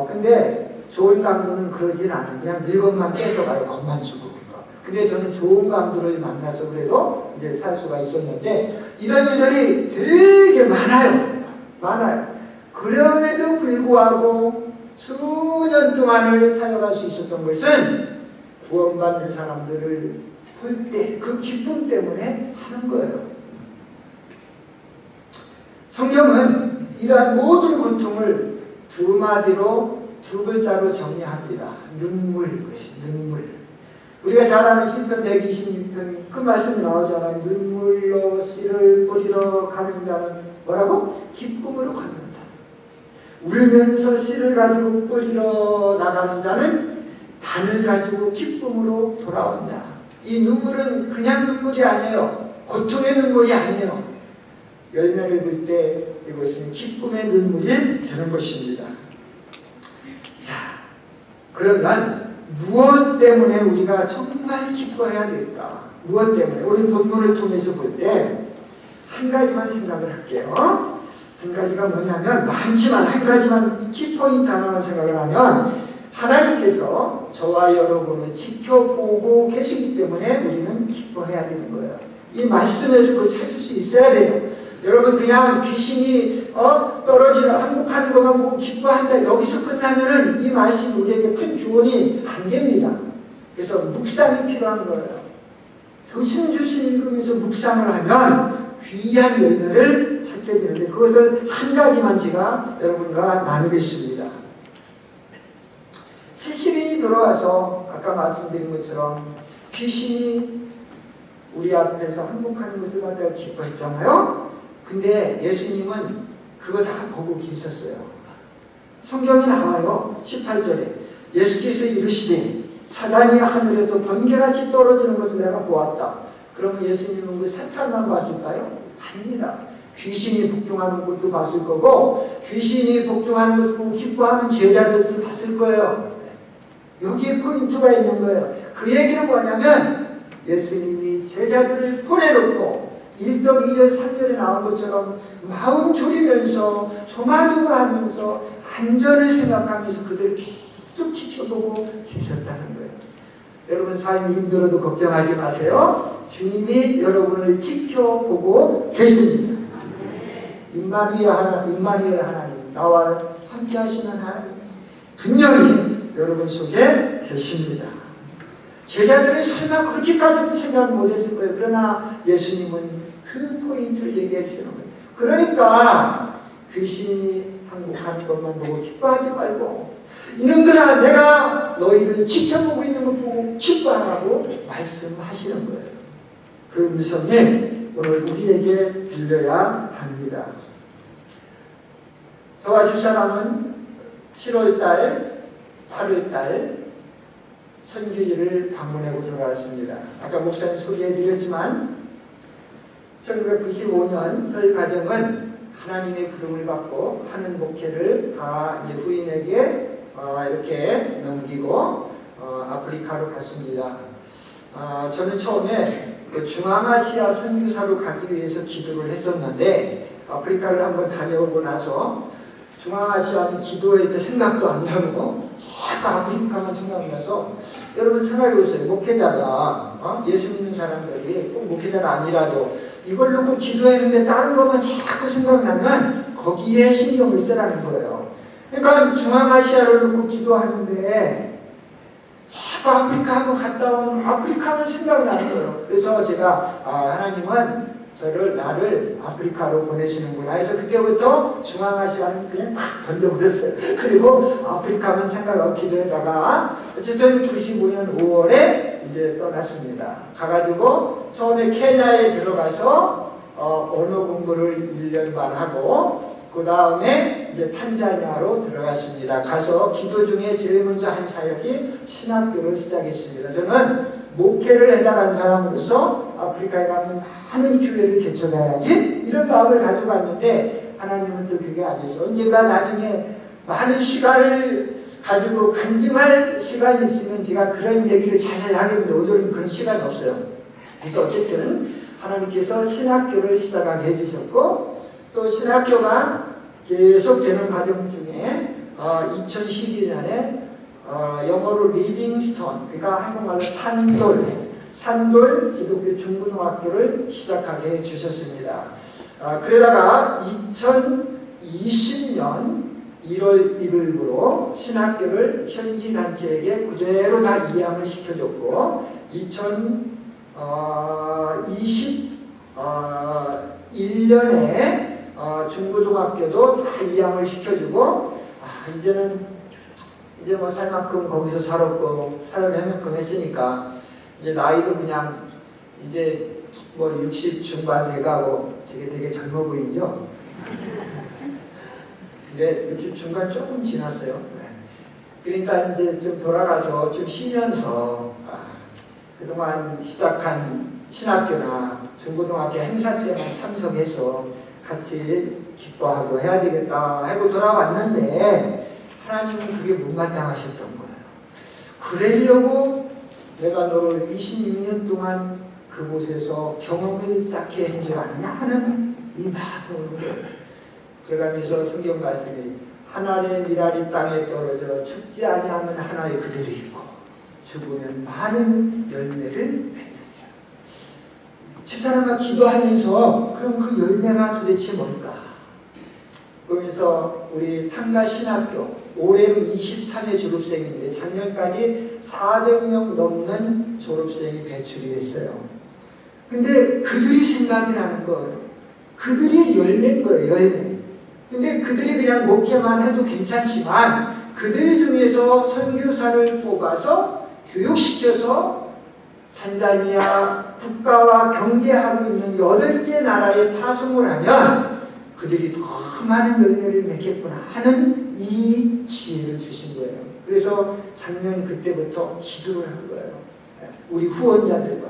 근데 좋은 강도는 그러진 않아요. 그냥 물건만 뺏어가요. 겁만 주고. 근데 저는 좋은 강도를 만나서 그래도 이제 살 수가 있었는데 이런 일들이 되게 많아요. 그럼에도 불구하고 수년 동안을 살아갈 수 있었던 것은 구원받는 사람들을 볼 때 그 기쁨 때문에 하는 거예요. 성경은 이러한 모든 고통을 두 마디로 두 글자로 정리합니다. 눈물. 우리가 잘 아는 시편 126편 그 말씀이 나오잖아요. 눈물로 씨를 뿌리러 가는 자는 뭐라고? 기쁨으로 갖는다. 울면서 씨를 가지고 뿌리러 나가는 자는 단을 가지고 기쁨으로 돌아온다. 이 눈물은 그냥 눈물이 아니에요. 고통의 눈물이 아니에요. 열매를 볼 때 이것은 기쁨의 눈물이 되는 것입니다. 자, 그러면 무엇 때문에 우리가 정말 기뻐해야 될까? 무엇 때문에? 오늘 본문을 통해서 볼 때 한 가지만 생각을 할게요. 한 가지가 뭐냐면 많지만 한 가지만 키포인트 하나만 생각을 하면 하나님께서 저와 여러분을 지켜보고 계시기 때문에 우리는 기뻐해야 되는 거예요. 이 말씀에서 그걸 찾을 수 있어야 돼요. 여러분 그냥 귀신이 떨어지는 항복하는 것만 보고 기뻐한다 여기서 끝나면은 이 말씀이 우리에게 큰 교훈이 안 됩니다. 그래서 묵상이 필요한 거예요. 조심조심 읽으면서 묵상을 하면 귀한 열매를 찾게 되는데 그것을 한 가지만 제가 여러분과 나누겠습니다. 70인이 들어와서 아까 말씀드린 것처럼 귀신이 우리 앞에서 항복하는 것을 갖다가 기뻐했잖아요. 근데 예수님은 그거 다 보고 계셨어요. 성경에 나와요. 18절에 예수께서 이르시되 사단이 하늘에서 번개같이 떨어지는 것을 내가 보았다. 그러면 예수님은 그 사탄만 봤을까요? 아닙니다. 귀신이 복종하는 것도 봤을 거고 귀신이 복종하는 것을 보고 기뻐하는 제자들도 봤을 거예요. 여기에 포인트가 있는 거예요. 그 얘기는 뭐냐면 예수님이 제자들을 보내놓고 1절, 2절, 3절에 나온 것처럼 마음 졸이면서 조마조마 하면서 안전을 생각하면서 그들을 계속 지켜보고 계셨다는 거예요. 여러분 삶이 힘들어도 걱정하지 마세요. 주님이 여러분을 지켜보고 계십니다. 임마누엘 하나님, 나와 함께 하시는 하나님 분명히 여러분 속에 계십니다. 제자들은 설마 그렇게까지는 생각 못했을 거예요. 그러나 예수님은 그 포인트를 얘기해 주시는 거예요. 그러니까 귀신이 항복하는 것만 보고 기뻐하지 말고 이놈들아 내가 너희를 지켜보고 있는 것 보고 기뻐하라고 말씀하시는 거예요. 그 음성이 오늘 우리에게 들려야 합니다. 저와 집사람은 7월달 8월달 선교지를 방문하고 돌아왔습니다. 아까 목사님 소개해드렸지만 1995년 저희 가정은 하나님의 부름을 받고 하는 목회를 다 이제 후임에게 이렇게 넘기고 아프리카로 갔습니다. 저는 처음에 그 중앙아시아 선교사로 가기 위해서 기도를 했었는데 아프리카를 한번 다녀오고 나서 중앙아시아는 기도에 대해 생각도 안 나고 자꾸 아프리카만 생각나서 여러분 생각해보세요. 목회자가 예수 믿는 사람들이 꼭 목회자가 아니라도 이걸 놓고 기도했는데 다른 것만 자꾸 생각나면 거기에 신경을 쓰라는 거예요. 그러니까 중앙아시아를 놓고 기도하는데 자꾸 아프리카 한번 갔다 오면 아프리카만 생각나는 거예요. 그래서 제가 하나님은 나를 아프리카로 보내시는구나 해서 그때부터 중앙아시아는 그냥 막 던져버렸어요. 그리고 아프리카만 생각하고 기도해다가 어쨌든 95년 5월에 이제 떠났습니다. 가가지고 처음에 케냐에 들어가서 언어 공부를 1년 반 하고 그 다음에 이제 탄자니아로 들어갔습니다. 가서 기도 중에 제일 먼저 한 사역이 신학교를 시작했습니다. 저는 목회를 해나간 사람으로서 아프리카에 가면 많은 교회를 개척해야지 이런 마음을 가지고 갔는데 하나님은 또 그게 아니었어요. 언젠가 나중에 많은 시간을 가지고 간증할 시간이 있으면 제가 그런 얘기를 자세히 하겠는데 오늘은 그런 시간이 없어요. 그래서 어쨌든 하나님께서 신학교를 시작하게 해주셨고 또 신학교가 계속되는 과정 중에 2012년에 영어로 리빙스톤, 그러니까 한국말로 산돌 기독교 중고등학교를 시작하게 해주셨습니다. 그러다가 2020년 1월 1일부로 신학교를 현지 단체에게 그대로 다 이양을 시켜줬고 2021년에 중고등학교도 다 이양을 시켜주고 이제 뭐 살 만큼 거기서 살았고 살할 만큼 했으니까 이제 나이도 그냥 이제 뭐 60 중반 돼가고 되게 젊어 보이죠? 근데 60 중반 조금 지났어요. 그러니까 이제 좀 돌아가서 좀 쉬면서 그동안 시작한 신학교나 중고등학교 행사 때만 참석해서 같이 기뻐하고 해야 되겠다 하고 돌아왔는데 하나님은 그게 못마땅하셨던 거예요. 그러려고 내가 너를 26년 동안 그곳에서 경험을 쌓게 한 줄 아느냐 하는 이 마음으로 그래가면서 성경 말씀이 하늘의 미랄이 땅에 떨어져 죽지 아니하면 하나에 그대로 있고 죽으면 많은 열매를 맺느니라. 집사람과 기도하면서 그럼 그 열매가 도대체 뭘까? 그러면서 우리 탕가신학교 올해로 23회 졸업생인데 작년까지 400명 넘는 졸업생이 배출이 됐어요. 근데 그들이 생각이 나는 거예요. 그들이 열매인 거예요, 열매. 근데 그들이 그냥 목회만 해도 괜찮지만 그들 중에서 선교사를 뽑아서 교육시켜서 탄자니아 국가와 경계하고 있는 8개 나라에 파송을 하면 그들이 더 많은 열매를 맺겠구나 하는 이 지혜를 주신 거예요. 그래서 작년 그때부터 기도를 한 거예요. 우리 후원자들과.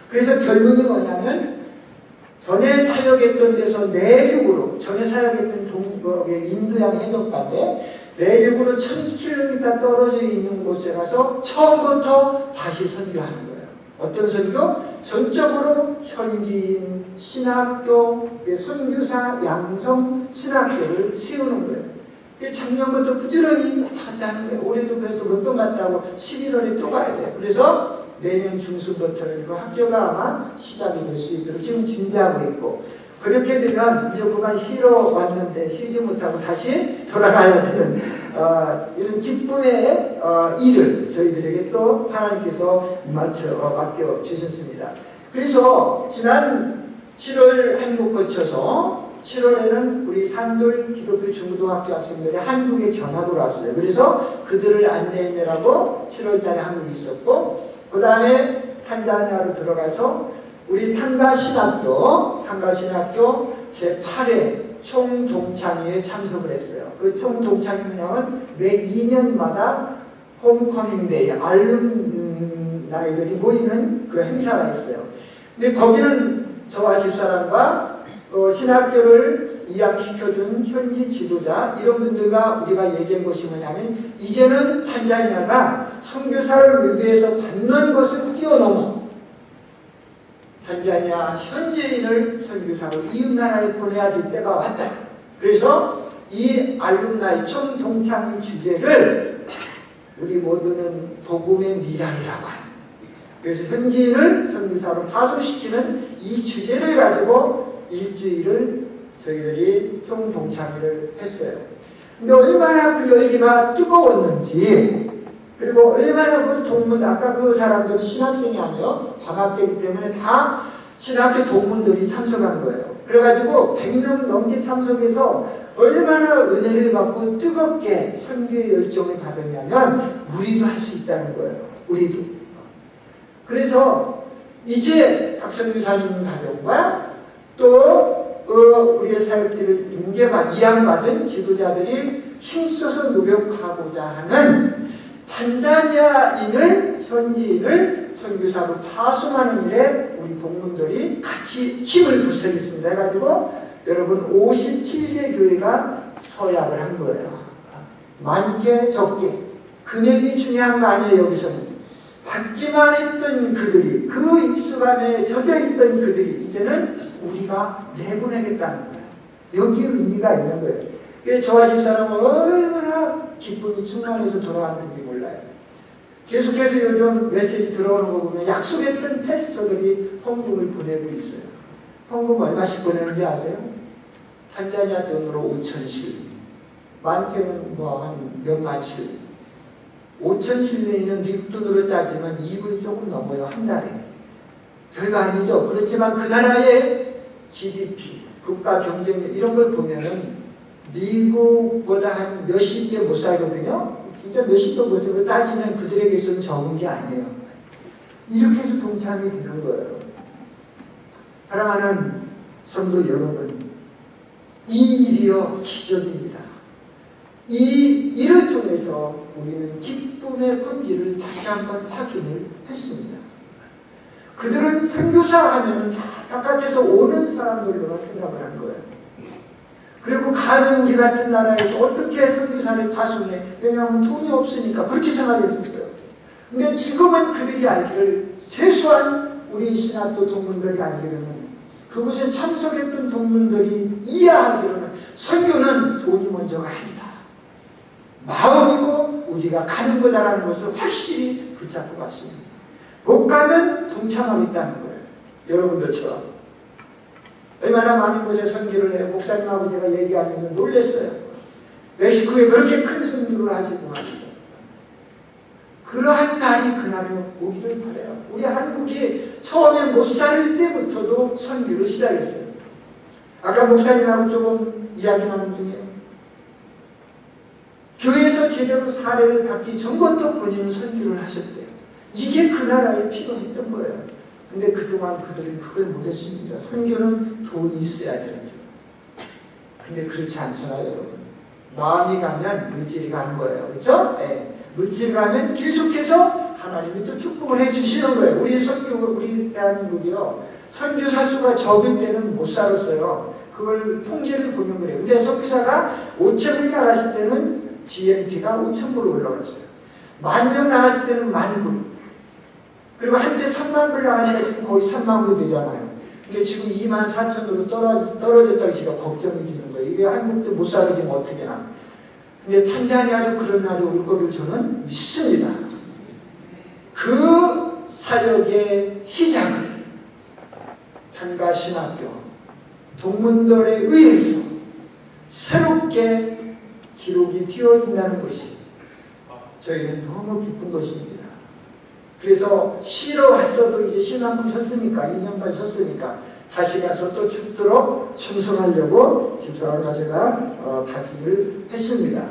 그래서 결론이 뭐냐면 전에 사역했던 데서 내륙으로, 전에 사역했던 동북의 인도양 해변가인데 내륙으로 1000km 떨어져 있는 곳에 가서 처음부터 다시 선교하는 거예요. 어떤 선교? 전적으로 현지인 신학교, 선교사 양성 신학교를 세우는 거예요. 작년부터 부지런히 한다는 거예요. 올해도 그래서 몇 번 갔다고 11월에 또 가야 돼요. 그래서 내년 중순부터는 그 학교가 아마 시작이 될 수 있도록 지금 준비하고 있고 그렇게 되면 이제 그만 쉬러 왔는데 쉬지 못하고 다시 돌아가야 되는 이런 기쁨의 일을 저희들에게 또 하나님께서 맡겨주셨습니다. 그래서 지난 7월 한국 거쳐서 7월에는 우리 산돌 기독교 중고등학교 학생들이 한국에 전학으로 왔어요. 그래서 그들을 안내해내라고 7월달에 한국에 있었고 그 다음에 탄자니아로 들어가서 우리 탕가신학교 제8회 총동창회에 참석을 했어요. 그 총동창회 뭐냐면 매 2년마다 홈커밍데이, 알룸나이들이 모이는 그 행사가 있어요. 근데 거기는 저와 집사람과 신학교를 이양시켜준 현지 지도자 이런 분들과 우리가 얘기한 것이 뭐냐면 이제는 탄자니아가 선교사를 위해서 받는 것을 뛰어넘어 탄자니아 현지인을 선교사로 이웃나라에 보내야 될 때가 왔다. 그래서 이 알룸나이 총동창회 주제를 우리 모두는 복음의 미랄이라고 하는 그래서 현지인을 선교사로 파송시키는 이 주제를 가지고 일주일을 저희들이 총동창회를 했어요. 근데 얼마나 그 열기가 뜨거웠는지 그리고 얼마나 그 동문 아까 그 사람들은 신학생이 아니에요. 방학 때이기 때문에 다 신학교 동문들이 참석한 거예요. 그래가지고 100명 넘게 참석해서 얼마나 은혜를 받고 뜨겁게 선교의 열정을 받았냐면 우리도 할 수 있다는 거예요. 우리도. 그래서 이제 박선교사님 가정과 또 우리의 사역지를 이양받은 지도자들이 힘써서 노력하고자 하는 탄자니아인을 선지인을 선교사로 파송하는 일에 우리 동문들이 같이 힘을 불사했습니다. 해가지고 여러분 57개 교회가 서약을 한 거예요. 많게 적게 금액이 중요한 거 아니에요. 여기서는 받기만 했던 그들이, 그 입수감에 젖어있던 그들이 이제는 우리가 내보내겠다는 거예요. 여기에 의미가 있는 거예요. 저와 집사람은 얼마나 기쁨이 충만해서 돌아왔는지 몰라요. 계속해서 요즘 메시지 들어오는 거 보면 약속했던 패스터들이 헌금을 보내고 있어요. 헌금 얼마씩 보내는지 아세요? 탄자니아 돈으로 5,000실링, 많게는 한 몇만 실링. 5,000실링이면 미국 돈으로 따지면 2불 조금 넘어요. 한 달에. 별거 아니죠. 그렇지만 그 나라의 GDP, 국가 경쟁력 이런 걸 보면은 미국보다 한 몇십 배 못 살거든요. 진짜 몇십 배 못 살고 따지면 그들에게서는 적은 게 아니에요. 이렇게 해서 동참이 되는 거예요. 사랑하는 성도 여러분, 이 일이요 기적입니다. 이 일을 통해서 우리는 기쁨의 본질을 다시 한번 확인을 했습니다. 그들은 선교사 하면은 다 바깥에서 오는 사람들로만 생각을 한 거예요. 그리고 감히 우리 같은 나라에서 어떻게 선교사를 파송해? 왜냐하면 돈이 없으니까 그렇게 생각했었어요. 근데 지금은 그들이 알기를, 최소한 우리 신학교 동문들이 알기로는, 그곳에 참석했던 동문들이 이해하기로는 선교는 돈이 먼저가 아니다. 마음이고 우리가 가는 거다라는 것을 확실히 붙잡고 갔습니다. 못 가면 동참하겠다는 거예요. 여러분들처럼. 얼마나 많은 곳에 선교를 해요. 목사님하고 제가 얘기하면서 놀랐어요. 멕시코에 그렇게 큰 선교를 하시고 말이죠. 그러한 날이 그날에 오기를 바라요. 우리 한국이 처음에 못 살 때부터도 선교를 시작했어요. 아까 목사님하고 조금 이야기 나눈 중에 교회에서 제대로 사례를 받기 전부터 본인은 선교를 하셨대요. 이게 그 나라에 필요했던 거예요. 근데 그동안 그들은 그걸 못했습니다. 선교는 돈이 있어야 되는 줄. 근데 그렇지 않잖아요, 여러분. 마음이 가면 물질이 가는 거예요. 그렇죠? 네. 물질이 가면 계속해서 하나님이 또 축복을 해주시는 거예요. 우리 대한민국이요. 선교사 수가 적은 때는 못 살았어요. 그걸 통계를 보면 그래요. 근데 선교사가 5,000명 나갔을 때는 GNP가 5,000불로 올라갔어요. 10,000명 나갔을 때는 10,000불. 그리고 한때 30,000불 나가니까 지금 거의 30,000불 되잖아요. 근데 지금 24,000으로 떨어졌다고 제가 걱정이 되는 거예요. 이게 한국도 못 살아지면 어떻게 하나. 근데 탄자니아도 그런 날이 올 거를 저는 믿습니다. 그 사역의 시작을 탄가신학교 동문들에 의해서 새롭게 기록이 띄워진다는 것이 저희는 너무 기쁜 것입니다. 그래서 쉬러 왔어도 이제 신학금 셨으니까 2년간 셨으니까 다시 가서 또 죽도록 충성하려고 집사람과 제가 다짐을 했습니다.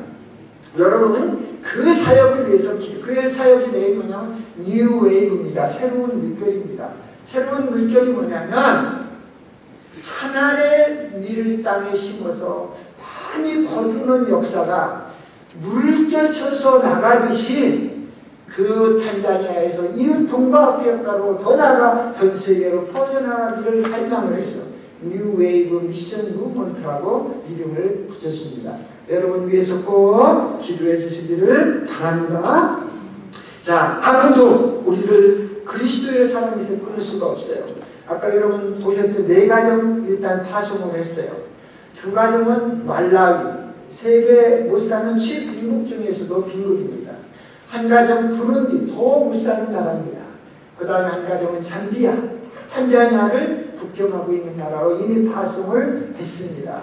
여러분은 그 사역을 위해서 그 사역의 내용이 뭐냐면 뉴 웨이브입니다. 새로운 물결입니다. 새로운 물결이 뭐냐면 하나의 밀을 땅에 심어서 많이 거두는 역사가 물결 쳐서 나가듯이 그 탄자니아에서 이웃 동북아프리카로 더 나아가 전 세계로 퍼져나가기를 갈망을 했어. 뉴 웨이브 미션 무브먼트라고 이름을 붙였습니다. 여러분 위해서 꼭 기도해 주시기를 바랍니다. 자, 아무도 우리를 그리스도의 사랑에서 끊을 수가 없어요. 아까 여러분 보셨죠? 4가정 일단 파송을 했어요. 2가정은 말라위, 세계 못 사는 최빈국 중에서도 빈국입니다. 1가정 부르디, 더 못 사는 나라입니다. 그 다음에 1가정은 잠비아, 탄자니아를 국경하고 있는 나라로 이미 파송을 했습니다.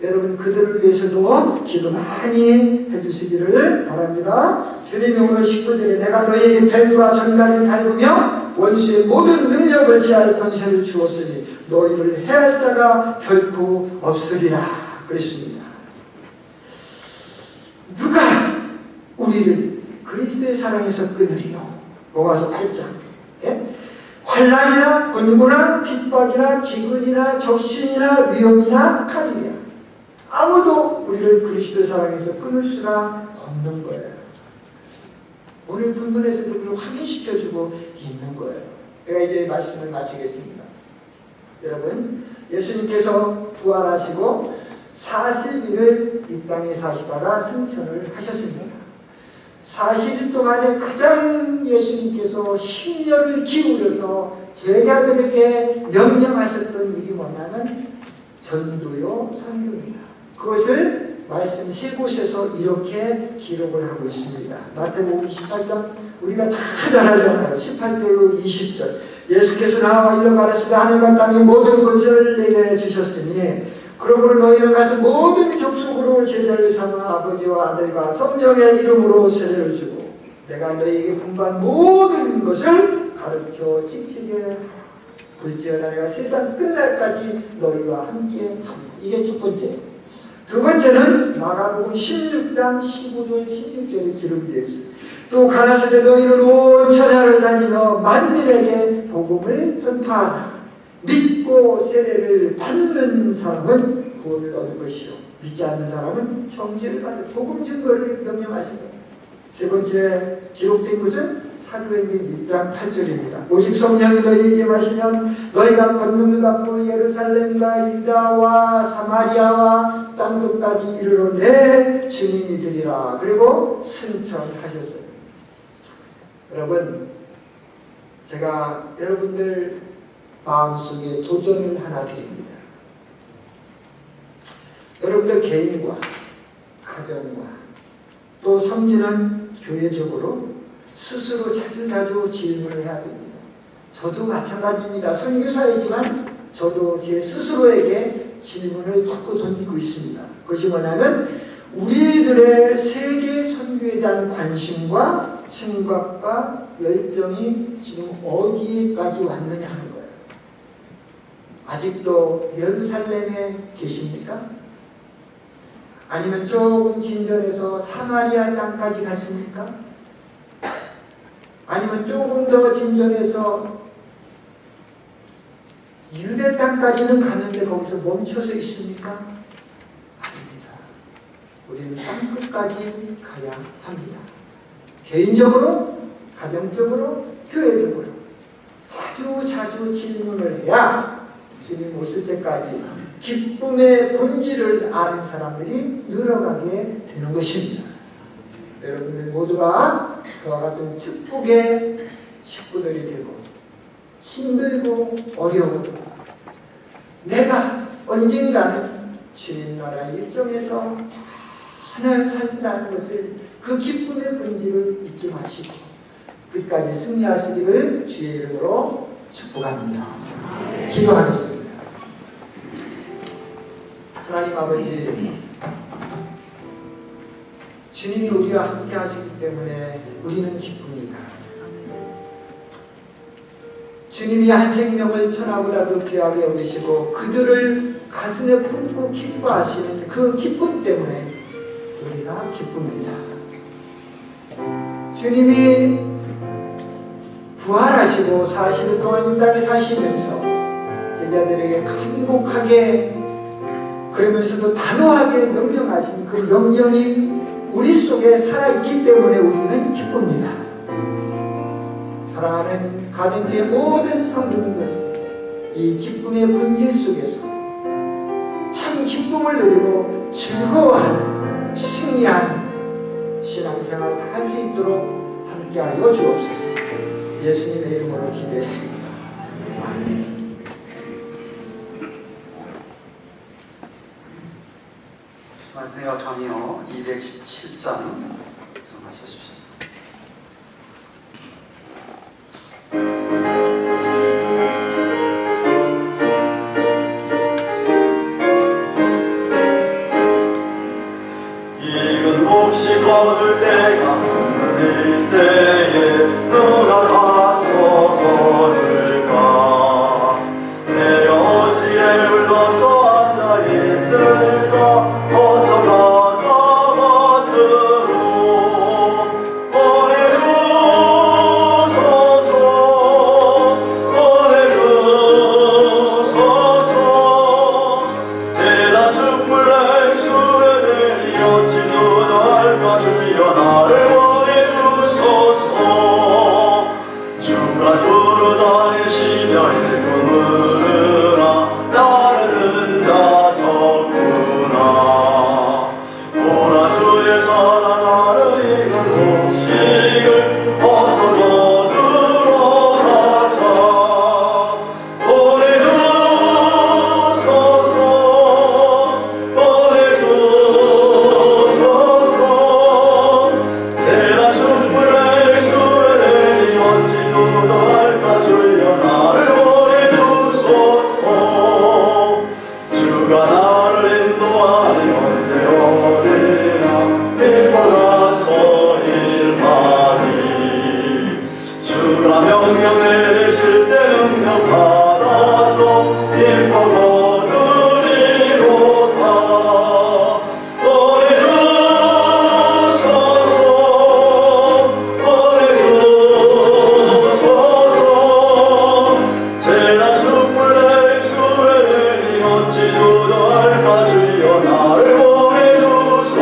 여러분 그들을 위해서도 기도 많이 해주시기를 바랍니다. 주님이 오늘 19절에 내가 너희에게 뱀과 전갈을 밟으며 원수의 모든 능력을 제할 권세를 주었으니 너희를 해할 자가 결코 없으리라 그랬습니다. 누가 우리를 그리스도의 사랑에서 끊으리요? 로마서 8장. 예? 환난이나 곤고나 핍박이나 기근이나 적신이나 위험이나 칼이냐, 아무도 우리를 그리스도 사랑에서 끊을 수가 없는 거예요. 오늘 본문에서도 그걸 확인시켜주고 있는 거예요. 제가 이제 말씀을 마치겠습니다. 여러분, 예수님께서 부활하시고 40일을 이 땅에 사시다가 승천을 하셨습니다. 40일 동안에 가장 예수님께서 심려를 기울여서 제자들에게 명령하셨던 일이 뭐냐면 전도요 선교입니다. 그것을 말씀 세 곳에서 이렇게 기록을 하고 있습니다. 마태복음 28장 우리가 다 잘 알잖아요. 18절로 20절. 예수께서 나와 이르러 가라사대 하늘과 땅의 모든 권세를 내게 주셨으니 그러므로 너희는 가서 모든 족속으로 제자를 삼아 아버지와 아들과 성령의 이름으로 세례를 주고 내가 너희에게 분부한 모든 것을 가르쳐 지키게 하라. 볼지어다 내가 세상 끝날까지 너희와 함께 합니다. 이게 첫 번째. 두 번째는 마가복음 16장 15절 16절에 기록되어 있습니다. 또 가라사대 너희는 온 천하를 다니며 만민에게 복음을 전파하라. 믿고 세례를 받는 사람은 구원을 얻을 것이요 믿지 않는 사람은 정죄를 받을 복음 증거를 명령하십니다. 세 번째 기록된 것은 사도행전 1장 8절입니다. 오직 성령이 너희에게 마시면 너희가 권능을 받고 예루살렘과 유다와 사마리아와 땅 끝까지 이르러 내 증인이 되리라. 그리고 승천하셨어요. 여러분, 제가 여러분들 마음속에 도전을 하나 드립니다. 여러분들 개인과 가정과 또 섬기는 교회적으로 스스로 자주 질문을 해야 됩니다. 저도 마찬가지입니다. 선교사이지만 저도 제 스스로에게 질문을 자꾸 던지고 있습니다. 그것이 뭐냐면 우리들의 세계 선교에 대한 관심과 생각과 열정이 지금 어디까지 왔느냐 하는 거예요. 아직도 예루살렘에 계십니까? 아니면 조금 진전해서 사마리아 땅까지 갔습니까? 아니면 조금 더 진전해서 유대 땅까지는 갔는데 거기서 멈춰서 있습니까? 아닙니다. 우리는 땅 끝까지 가야 합니다. 개인적으로, 가정적으로, 교회적으로 자주 질문을 해야 주님 오실 때까지 기쁨의 본질을 아는 사람들이 늘어나게 되는 것입니다. 여러분들 모두가 그와 같은 축복의 식구들이 되고 힘들고 어려우고 내가 언젠가는 주님 나라 일정에서 하늘 산다는 것을 그 기쁨의 본질을 잊지 마시고 끝까지 승리하시기를 주의 이름으로 축복합니다. 기도하겠습니다. 하나님 아버지, 주님이 우리와 함께 하시기 때문에 우리는 기쁩니다. 주님이 한 생명을 천하보다도 귀하게 여기시고 그들을 가슴에 품고 기뻐하시는 그 기쁨 때문에 우리가 기쁩니다. 주님이 부활하시고 40일 동안 이 땅에 사시면서 제자들에게 간곡하게 그러면서도 단호하게 명령하신 그 명령이 우리 속에 살아있기 때문에 우리는 기쁩니다. 사랑하는 가정교회 모든 성도님들, 이 기쁨의 본질 속에서 참 기쁨을 누리고 즐거워하는 승리한 신앙생활을 할 수 있도록 함께하여 주옵소서. 예수님의 이름으로 기도했습니다. 아멘. 생각하며 217장 정하십시오. 익은 몫이 거둘 때가 없는 때에 너가 가서 능력 내리실 때 능력 받아서 기뻐 거두리로다. 보내주소서. 재난 숯불 내 입술에 내니 어찌 도전할까 주여 나를 보내주소서.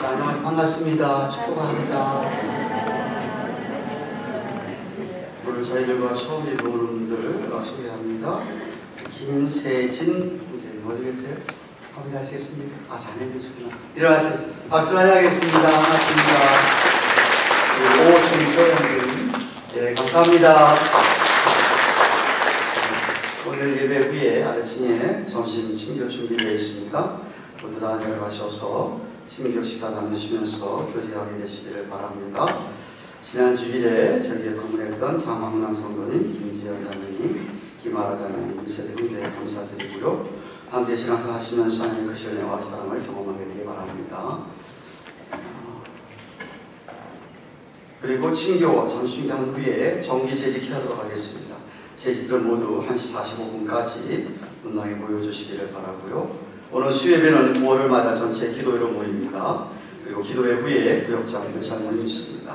안녕하세요. 반갑습니다. 축복합니다. 오늘 저희들과 처음 이루는 분들 소개합니다. 김세진 부장님 어디 계세요? 거기 하시겠습니다. 아, 자네들이시구나. 일어나세요. 박수를 하겠습니다. 반갑습니다. 오준표장님. 네, 감사합니다. 오늘 예배 후에 아래층에 점심 신교 준비되어 있으니까 모두 다 내려가셔서 신교 식사 나누시면서 교제하게 되시기를 바랍니다. 지난 주일에 저희에 방문했던 장황남 성도님, 김지현 자매님, 김아라 자매님, 이세대 형제 감사드리고요. 함께 신앙생활 하시면서 하나님의 크신 은혜와 사랑을 경험하게 되기 바랍니다. 그리고 친교 잠시 한 후에 정기 재직하도록 하겠습니다. 재직들 모두 1시 45분까지 문당에 모여주시기를 바라고요. 오늘 수요예배는 9월을 맞아 전체 기도회로 모입니다. 그리고 기도회 후에 구역장 장면이 있습니다.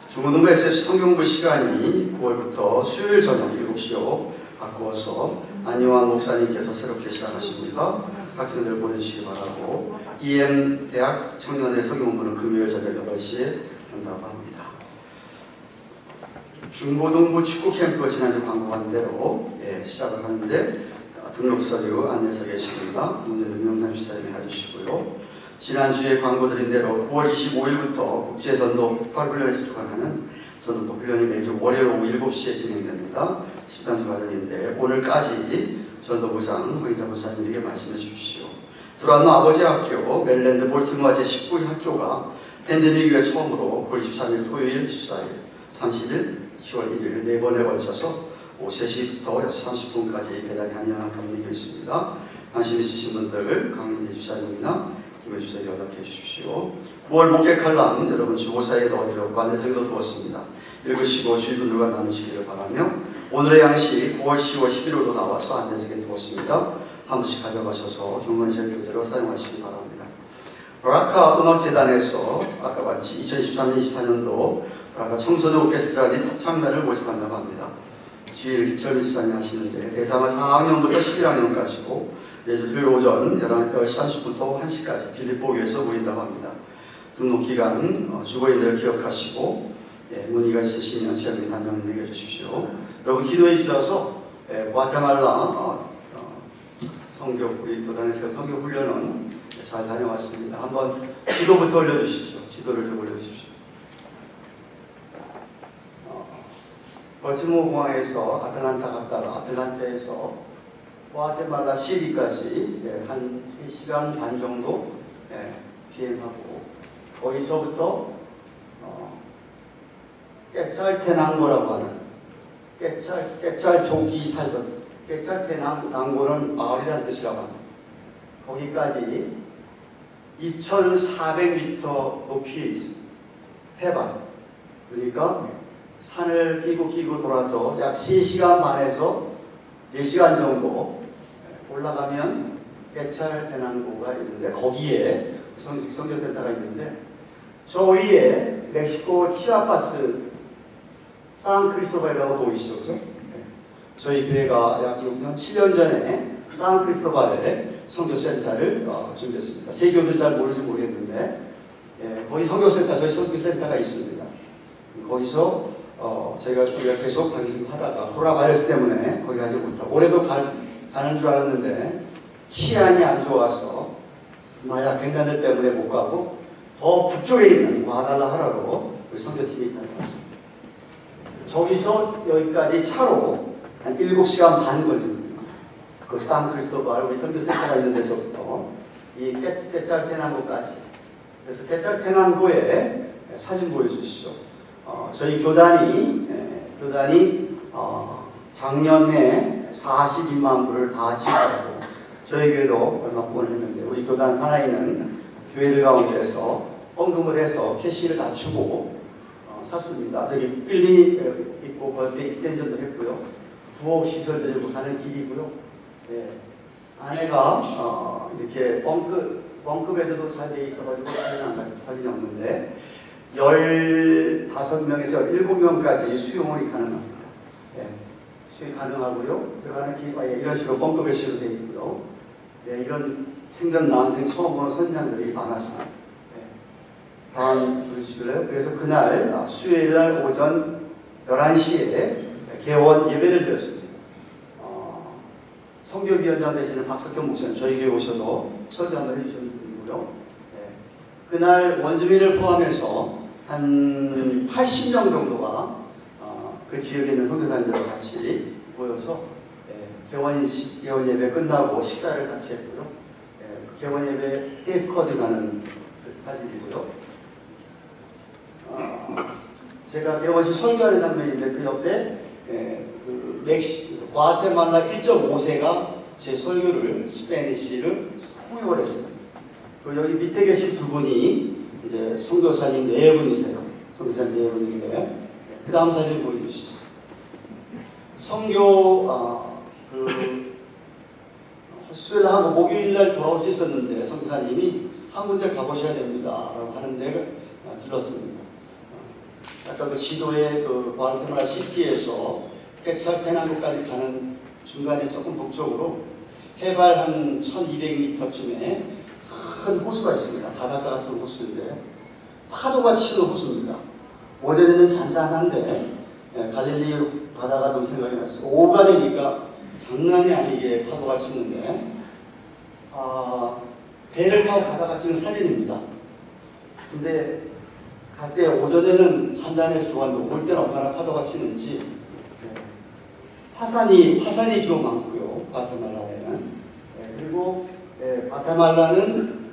중고등부 SF 성경부 시간이 9월부터 수요일 저녁 7시로 바꾸어서 안요한 목사님께서 새롭게 시작하십니다. 학생들 보내주시기 바라고, EM 대학 청년의 성경부는 금요일 저녁 8시에 한다고 합니다. 중고등부 축구 캠프 지난주 광고한 대로 시작을 하는데 등록 서류 안내서 계십니다. 문제는 영상 집사님이 해주시고요. 지난주에 광고드린 대로 9월 25일부터 국제전도 폭발훈련에서 주관하는 전도 훈련이 매주 월요일 오후 7시에 진행됩니다. 13주 과정인데 오늘까지 전도부장 황희자 목사님에게 말씀해 주십시오. 두란노 아버지 학교, 멜랜드 볼티모어 제19회 학교가 팬데믹 이후에 처음으로 9월 23일 토요일, 14일, 30일, 10월 1일 4번에 걸쳐서 오후 3시부터 6시 30분까지 배달이 가능한 감리교 있습니다. 관심 있으신 분들 강민재 집사님이나 김혜 집사님 연락해 주십시오. 9월 목회 칼럼 여러분 주보사에 넣어드렸고 안내서에도 두었습니다. 읽으시고 주위분들과 나누시기를 바라며 오늘의 양식 9월 10월 11호도 나와서 안내서에 두었습니다. 한 번씩 가져가셔서 경건실 교대로 사용하시기 바랍니다. 브라카 음악재단에서 아까 같이 2023-24년도 브라카 청소년 오케스트라의 합창단을 모집한다고 합니다. 주일 김철민 집사님 하시는데 대상은 4학년부터 11학년까지고 매주 토요일 오전 10시 30분부터 1시까지 빌립보교에서 모인다고 합니다. 등록 기간 주거인들을 기억하시고 문의가 있으시면 지역민 단장을 매겨주십시오. 여러분 기도해 주셔서 과테말라 우리 교단에서 성교 훈련은 잘 다녀왔습니다. 한번 지도부터 올려주시죠. 지도를 좀 올려주십시오. 벌티모어 공항에서 아틀란타 갔다가 아틀란타에서 과테말라 시리까지 한 3시간 반 정도 비행하고 거기서부터 깨짤테낭고라고 하는 깨짤족이 살던 깨짤테낭고는 마을이라는 뜻이라고 합니다. 거기까지 2,400m 높이에 있습니다. 해발. 그러니까 산을 끼고 돌아서 약 3시간 반에서 4시간 정도 올라가면 깨찰테낭고가 있는데 거기에 성교센터가 있는데 저 위에 멕시코 치아파스 산크리스토발이라고 보이시죠? 그죠? 저희 교회가 약 6년, 7년 전에 산크리스토발에 선교센터를 준비했습니다. 세 교들 잘 모르는지 모르겠는데 거기 선교센터, 저희 선교센터가 있습니다. 거기서 저희가 계속 하다가 코로나 바이러스 때문에 거기 가지 못하고 올해도 가는 줄 알았는데 치안이 안 좋아서 마약 갱단들 때문에 못 가고 더 북쪽에 있는 과다라하라로 우리 선교팀이 있다는 것입니다. 저기서 여기까지 차로 한 7시간 반 걸립니다. 그 산크리스토발 우리 선교센터가 있는 데서부터 이 깨짤테낭고까지. 그래서 깨짤테낭고에 사진 보여주시죠. 저희 교단이 작년에 42만 불을 다 지불하고 저희 교회도 얼마 후원을 했는데 우리 교단 하나에는 교회들 가운데서 헌금을 해서 캐시를 낮추고 샀습니다. 저기 빌딩이 있고 거기에 익스텐션도 했고요. 부엌 시설도 있고 가는 길이고요. 안에가 이렇게 벙크 베드도 잘 돼 있어가지고 사진이 없는데 15명에서 7명까지 수용이 가능합니다. 수용이 가능하고요. 들어가는 길 이런 식으로 벙크 베드로 되어 있고요. 이런 생전 난생 처음 보는 선장들이 많았습니다. 다음 보여주실래요? 그래서 그날 수요일날 오전 11시에 개원 예배를 드렸습니다. 성교위원장 되시는 박석경 목사님 저희 교회 오셔도 설교 한번 해주시는 분이고요. 그날 원주민을 포함해서 한 80명 정도가 그 지역에 있는 선교사님들과 같이 모여서 개원 예배 끝나고 식사를 같이 했고요. 개원 예배 테이프커드 가는 사진이고요. 제가 개원식 설교하는 장면인데 그 옆에 과테말라 1.5세가 제 설교를 스페니쉬를 통역을 했습니다. 그리고 여기 밑에 계신 두 분이 이제 선교사님 4분이세요. 성교사님 내용인데 그 다음 사진 보여주시죠. 성교 수요일 하고 목요일날 돌아올 수 있었는데 성교사님이 한 군데 가보셔야 됩니다 라고 하는데 길렀습니다. 아까 그 지도에 그 과테말라 시티에서 퀘tzaltenango까지 가는 중간에 조금 북쪽으로 해발 한 1200m쯤에 큰 호수가 있습니다. 바닷가 같은 호수인데 파도가 치는 호수입니다. 오전에는 잔잔한데 갈릴리 바다가 좀 생각이 났어요. 오후가 되니까 장난이 아니게 파도가 치는데 배를 타고 가다가 찍은 사진입니다. 근데 갈 때 오전에는 잔잔해서 좋았는데 올 때는 얼마나 파도가 치는지 화산이 좀 많고요. 과테말라에는. 그리고 과테말라는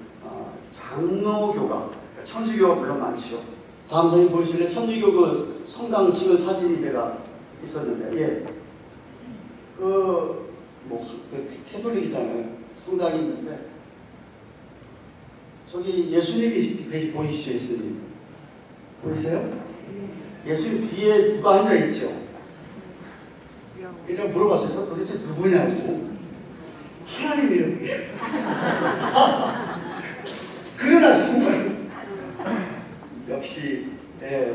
장로교가 천주교가 물론 많죠. 다음 사진 보여주실래요? 천주교 그 성당 찍은 사진이 제가 있었는데 그 캐톨릭이잖아요. 성당이 있는데 저기 예수님이 보이시죠? 예수님 보이세요? 예수님 뒤에 누가 앉아있죠? 제가 물어봤어요. 도대체 누구냐고. 하나님이라고. 그러나서 정말 역시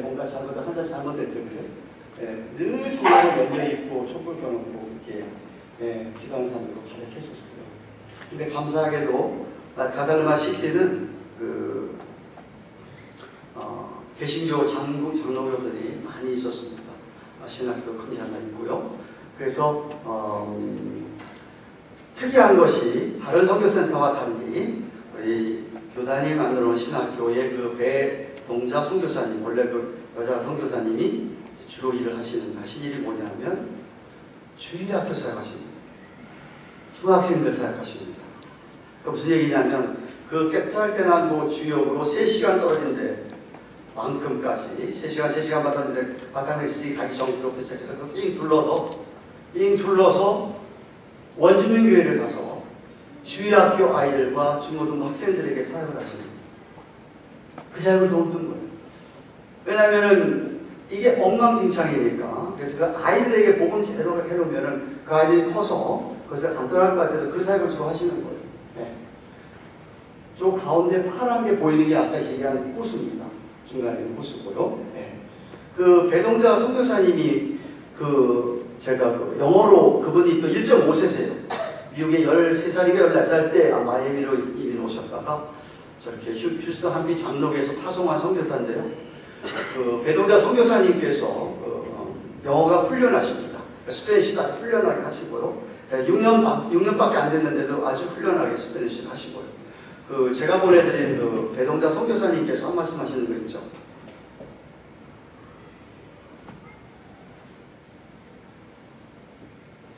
뭔가 한자 잘못됐죠. 그죠? 늘 성경을 열려있고 촛불 켜놓고 이렇게 기도하는 사람들로 가득했었어요. 근데 감사하게도 가달마 시티는 개신교 장로교들이 많이 있었습니다. 신학교도 크게 하나 있고요. 그래서 특이한 것이 다른 선교센터와 달리 우리 교단이 만들어 놓은 신학교의 그 배동자 선교사님, 원래 그 여자 선교사님이 주로 일을 하시는 일이 뭐냐면 주일학교 사역하십니다. 중학생들 사역하십니다. 그 무슨 얘기냐면 그 퀘tzaltenango 주역으로 3시간 떨어진데 만큼까지 3시간 받았는데 바탕에시 가기 전부터 시작해서 잉 둘러서 원주민교회를 가서 주일학교 아이들과 중고등부 학생들에게 사역을 하십니다. 그 사역을 도움준 거예요. 왜냐하면은 이게 엉망진창이니까. 그래서 그 아이들에게 복음 제대로 해놓으면은 그 아이들이 커서 그것을 안 떠날 것 같아서 그 사역을 주로 하시는 거예요. 저 가운데 파란 게 보이는 게 아까 얘기한 호수입니다. 중간에 있는 호수고요. 그 배동자 선교사님이 제가 영어로 그분이 또 1.5세세요. 미국에 13살인가 14살 때 마이애미로 이민 오셨다가 저렇게 휴스턴 한비 장로교에서 파송한 선교사인데요. 그 배동자 선교사님께서 영어가 훌륭하십니다. 스페니시도 아주 훌륭하게 하시고요. 6년밖에 안 됐는데도 아주 훌륭하게 스페니시를 하시고요. 제가 보내드린 배동자 선교사님께서 한 말씀 하시는 거 있죠.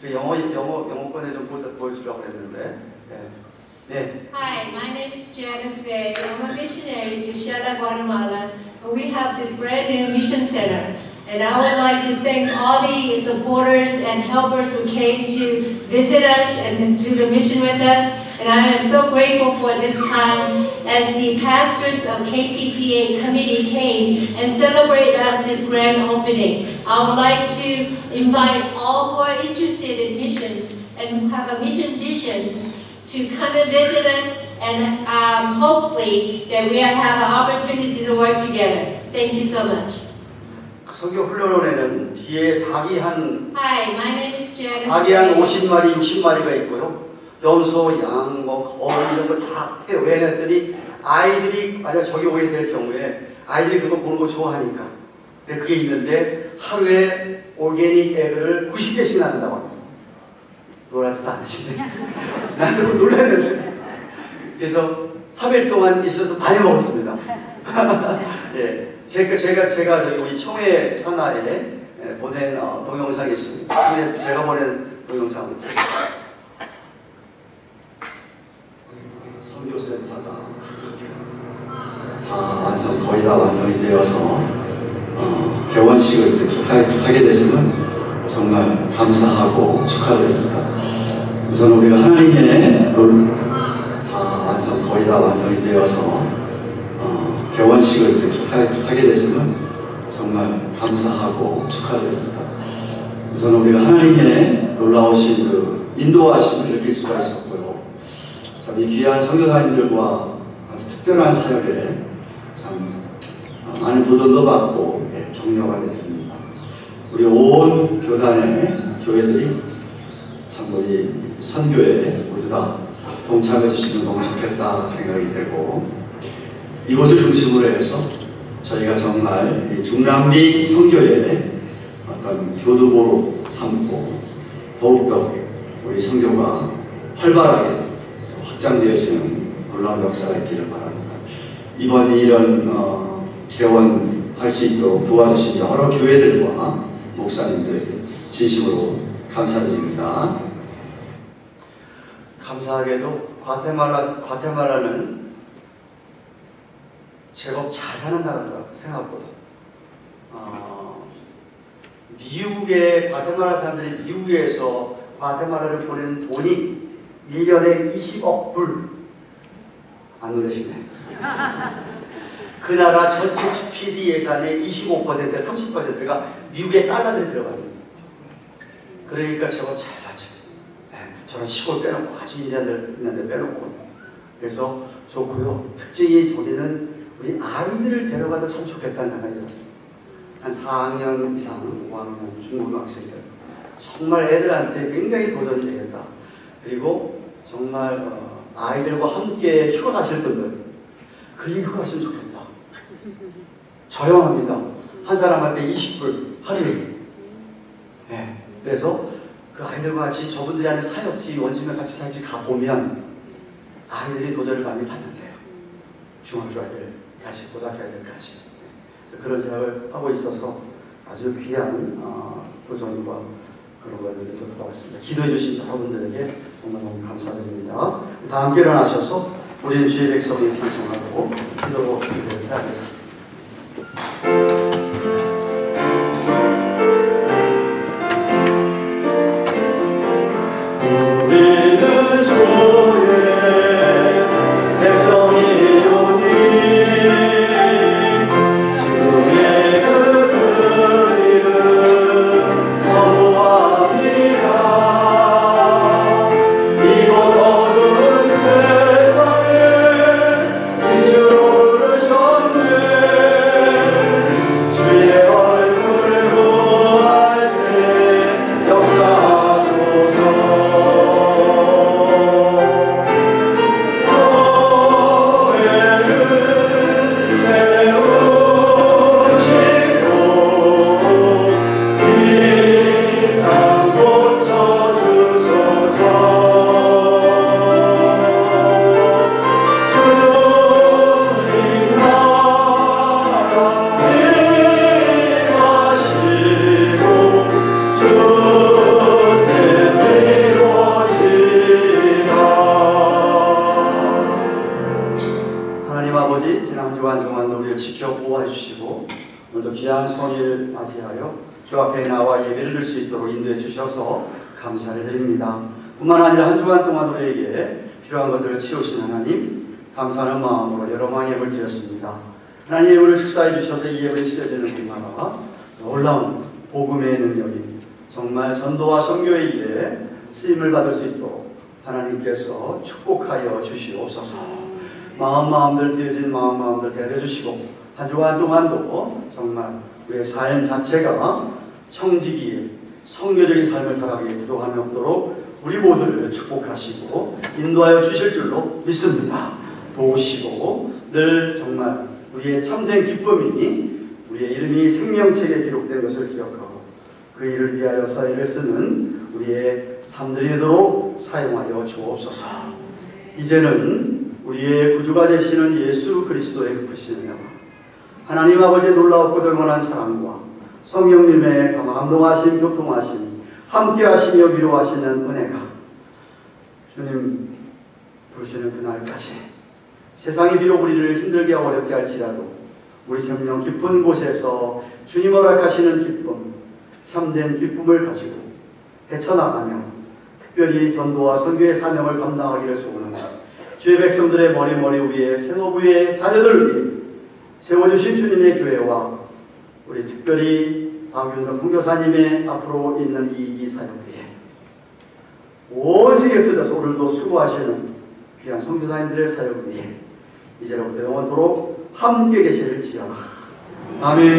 영어권에 좀 보여주려고 했는데. 네. Hi, my name is Janice Bay. I'm a missionary to Shela, Guatemala. We have this brand new mission center. And I would like to thank all the supporters and helpers who came to visit us and do the mission with us. And I am so grateful for this time as the pastors of KPCA committee came and celebrated us this grand opening. I would like to invite all who are interested in missions and have a mission visions to come and visit us, and hopefully that we have an opportunity to work together. Thank you so much. 성교 훈련원에는 뒤에 닭이 한 Hi, my name is Janice. 닭이 한 50마리, 60마리가 있고요. 염소, 양, 거위 이런 거 다 해요. 왜 했더니 아이들이 만약 저기 오게 될 경우에 아이들이 그거 보는 거 좋아하니까. 그게 있는데 하루에 오르게닉 에그를 90개씩 낳는다고 합니다. 놀라지도 않으시네. 나도 그거 놀랐는데. 그래서 3일 동안 있어서 많이 먹었습니다. 예. 제가 우리 청해 산하에 보낸 동영상이 있습니다. 제가 보낸 동영상입니다. 선교센터가 거의 다 완성이 되어서 개원식을 이렇게 하게 됐으면 정말 감사하고 축하드립니다. 우선 우리가 하나님의 거의 다 완성이 되어서 개원식을 이렇게 하게 됐으면 정말 감사하고 축하드립니다. 우선 우리가 하나님의 놀라우신 그 인도하심을 느낄 수가 있었고요. 참 이 귀한 선교사님들과 아주 특별한 사역에 참 많은 도전도 받고 격려가 됐습니다. 우리 온 교단의 교회들이 참 우리 선교에 모두 다 동참해 주시면 너무 좋겠다 생각이 되고, 이곳을 중심으로 해서 저희가 정말 이 중남미 선교의 어떤 교두보로 삼고 더욱더 우리 선교가 활발하게 확장되어지는 놀라운 역사가 있기를 바랍니다. 이번 이런 개원할 수 있도록 도와주신 여러 교회들과 목사님들에게 진심으로 감사드립니다. 감사하게도 과테말라는 제법 잘 사는 나라더라고요, 생각보다. 미국의 과테말라 사람들이 미국에서 과테말라를 보내는 돈이 1년에 20억 불. 안 놀라시네. 그 나라 전체 GDP 예산의 25%, 30%가 미국의 달러들이 들어갑니다. 그러니까 제법 잘 사죠. 저런 시골 빼놓고 아주 있는데 빼놓고. 그래서 좋고요. 특징이 저기는 우리 아이들을 데려가도 참 좋겠다는 생각이 들었어요. 한 4학년 이상, 5학년 중고등학생들. 정말 애들한테 굉장히 도전이 되겠다. 그리고 정말 아이들과 함께 휴가 가실 분들, 그리 휴가 가시면 좋겠다. 저렴합니다. 한 사람한테 20불 하루에. 그래서 그 아이들과 같이 저분들이 하는 사역지, 원주민 같이 사역지 가보면 아이들이 도전을 많이 받는데요. 중학교 아이들까지, 고등학교 아이들까지. 그런 생각을 하고 있어서 아주 귀한 도전과 그런 걸 느꼈던 것 같습니다. 기도해 주신 여러분들에게 정말 너무 감사드립니다. 다 함께 일어나셔서 우리는 주의 백성이 찬송하고 기도로 기도하겠습니다. 우리는 주의 백성이오니 주의 그 이름 선포합니다. 이곳 어두운 세상에 빛으로 부르셨네. 주의 얼굴을 보할 때 역사하소서. 귀한 성일 맞이하여 주 앞에 나와 예배를 드릴 수 있도록 인도해 주셔서 감사를 드립니다. 뿐만 아니라 한 주간 동안 우리에게 필요한 것들을 채우신 하나님, 감사하는 마음으로 여러 망예를 드렸습니다. 하나님, 오늘 축사해 주셔서 이 예배를 치러지는 분마다 놀라운 복음의 능력이 정말 전도와 선교의 일에 쓰임을 받을 수 있도록 하나님께서 축복하여 주시옵소서. 마음들 되어진 마음들 데려주시고 한 주간 동안도 정말 우리의 삶 자체가 청지기에 성교적인 삶을 살아가기에 부족함이 없도록 우리 모두를 축복하시고 인도하여 주실 줄로 믿습니다. 도우시고 늘 정말 우리의 참된 기쁨이 우리의 이름이 생명책에 기록된 것을 기억하고 그 일을 위하여 써야를 쓰는 우리의 삶들이 되도록 사용하여 주옵소서. 이제는 우리의 구주가 되시는 예수 그리스도의 크신 영광, 하나님 아버지의 놀라웠고 영원한 사랑과 성령님의 감동하심, 교통하심, 함께하시며 위로하시는 은혜가 주님 부르시는 그날까지 세상이 비록 우리를 힘들게 어렵게 할지라도 우리 생명 깊은 곳에서 주님 허락하시는 기쁨, 참된 기쁨을 가지고 헤쳐나가며 특별히 전도와 선교의 사명을 감당하기를 소원하며 주의 백성들의 머리 위에 세노부의 자녀들을 위해 세워주신 주님의 교회와 우리 특별히 박윤석 선교사님의 앞으로 있는 이 사역 위에 온 세계 끝에서 오늘도 수고하시는 귀한 선교사님들의 사역 위에 이제로부터 영원토록 함께 계실지어다. 아멘.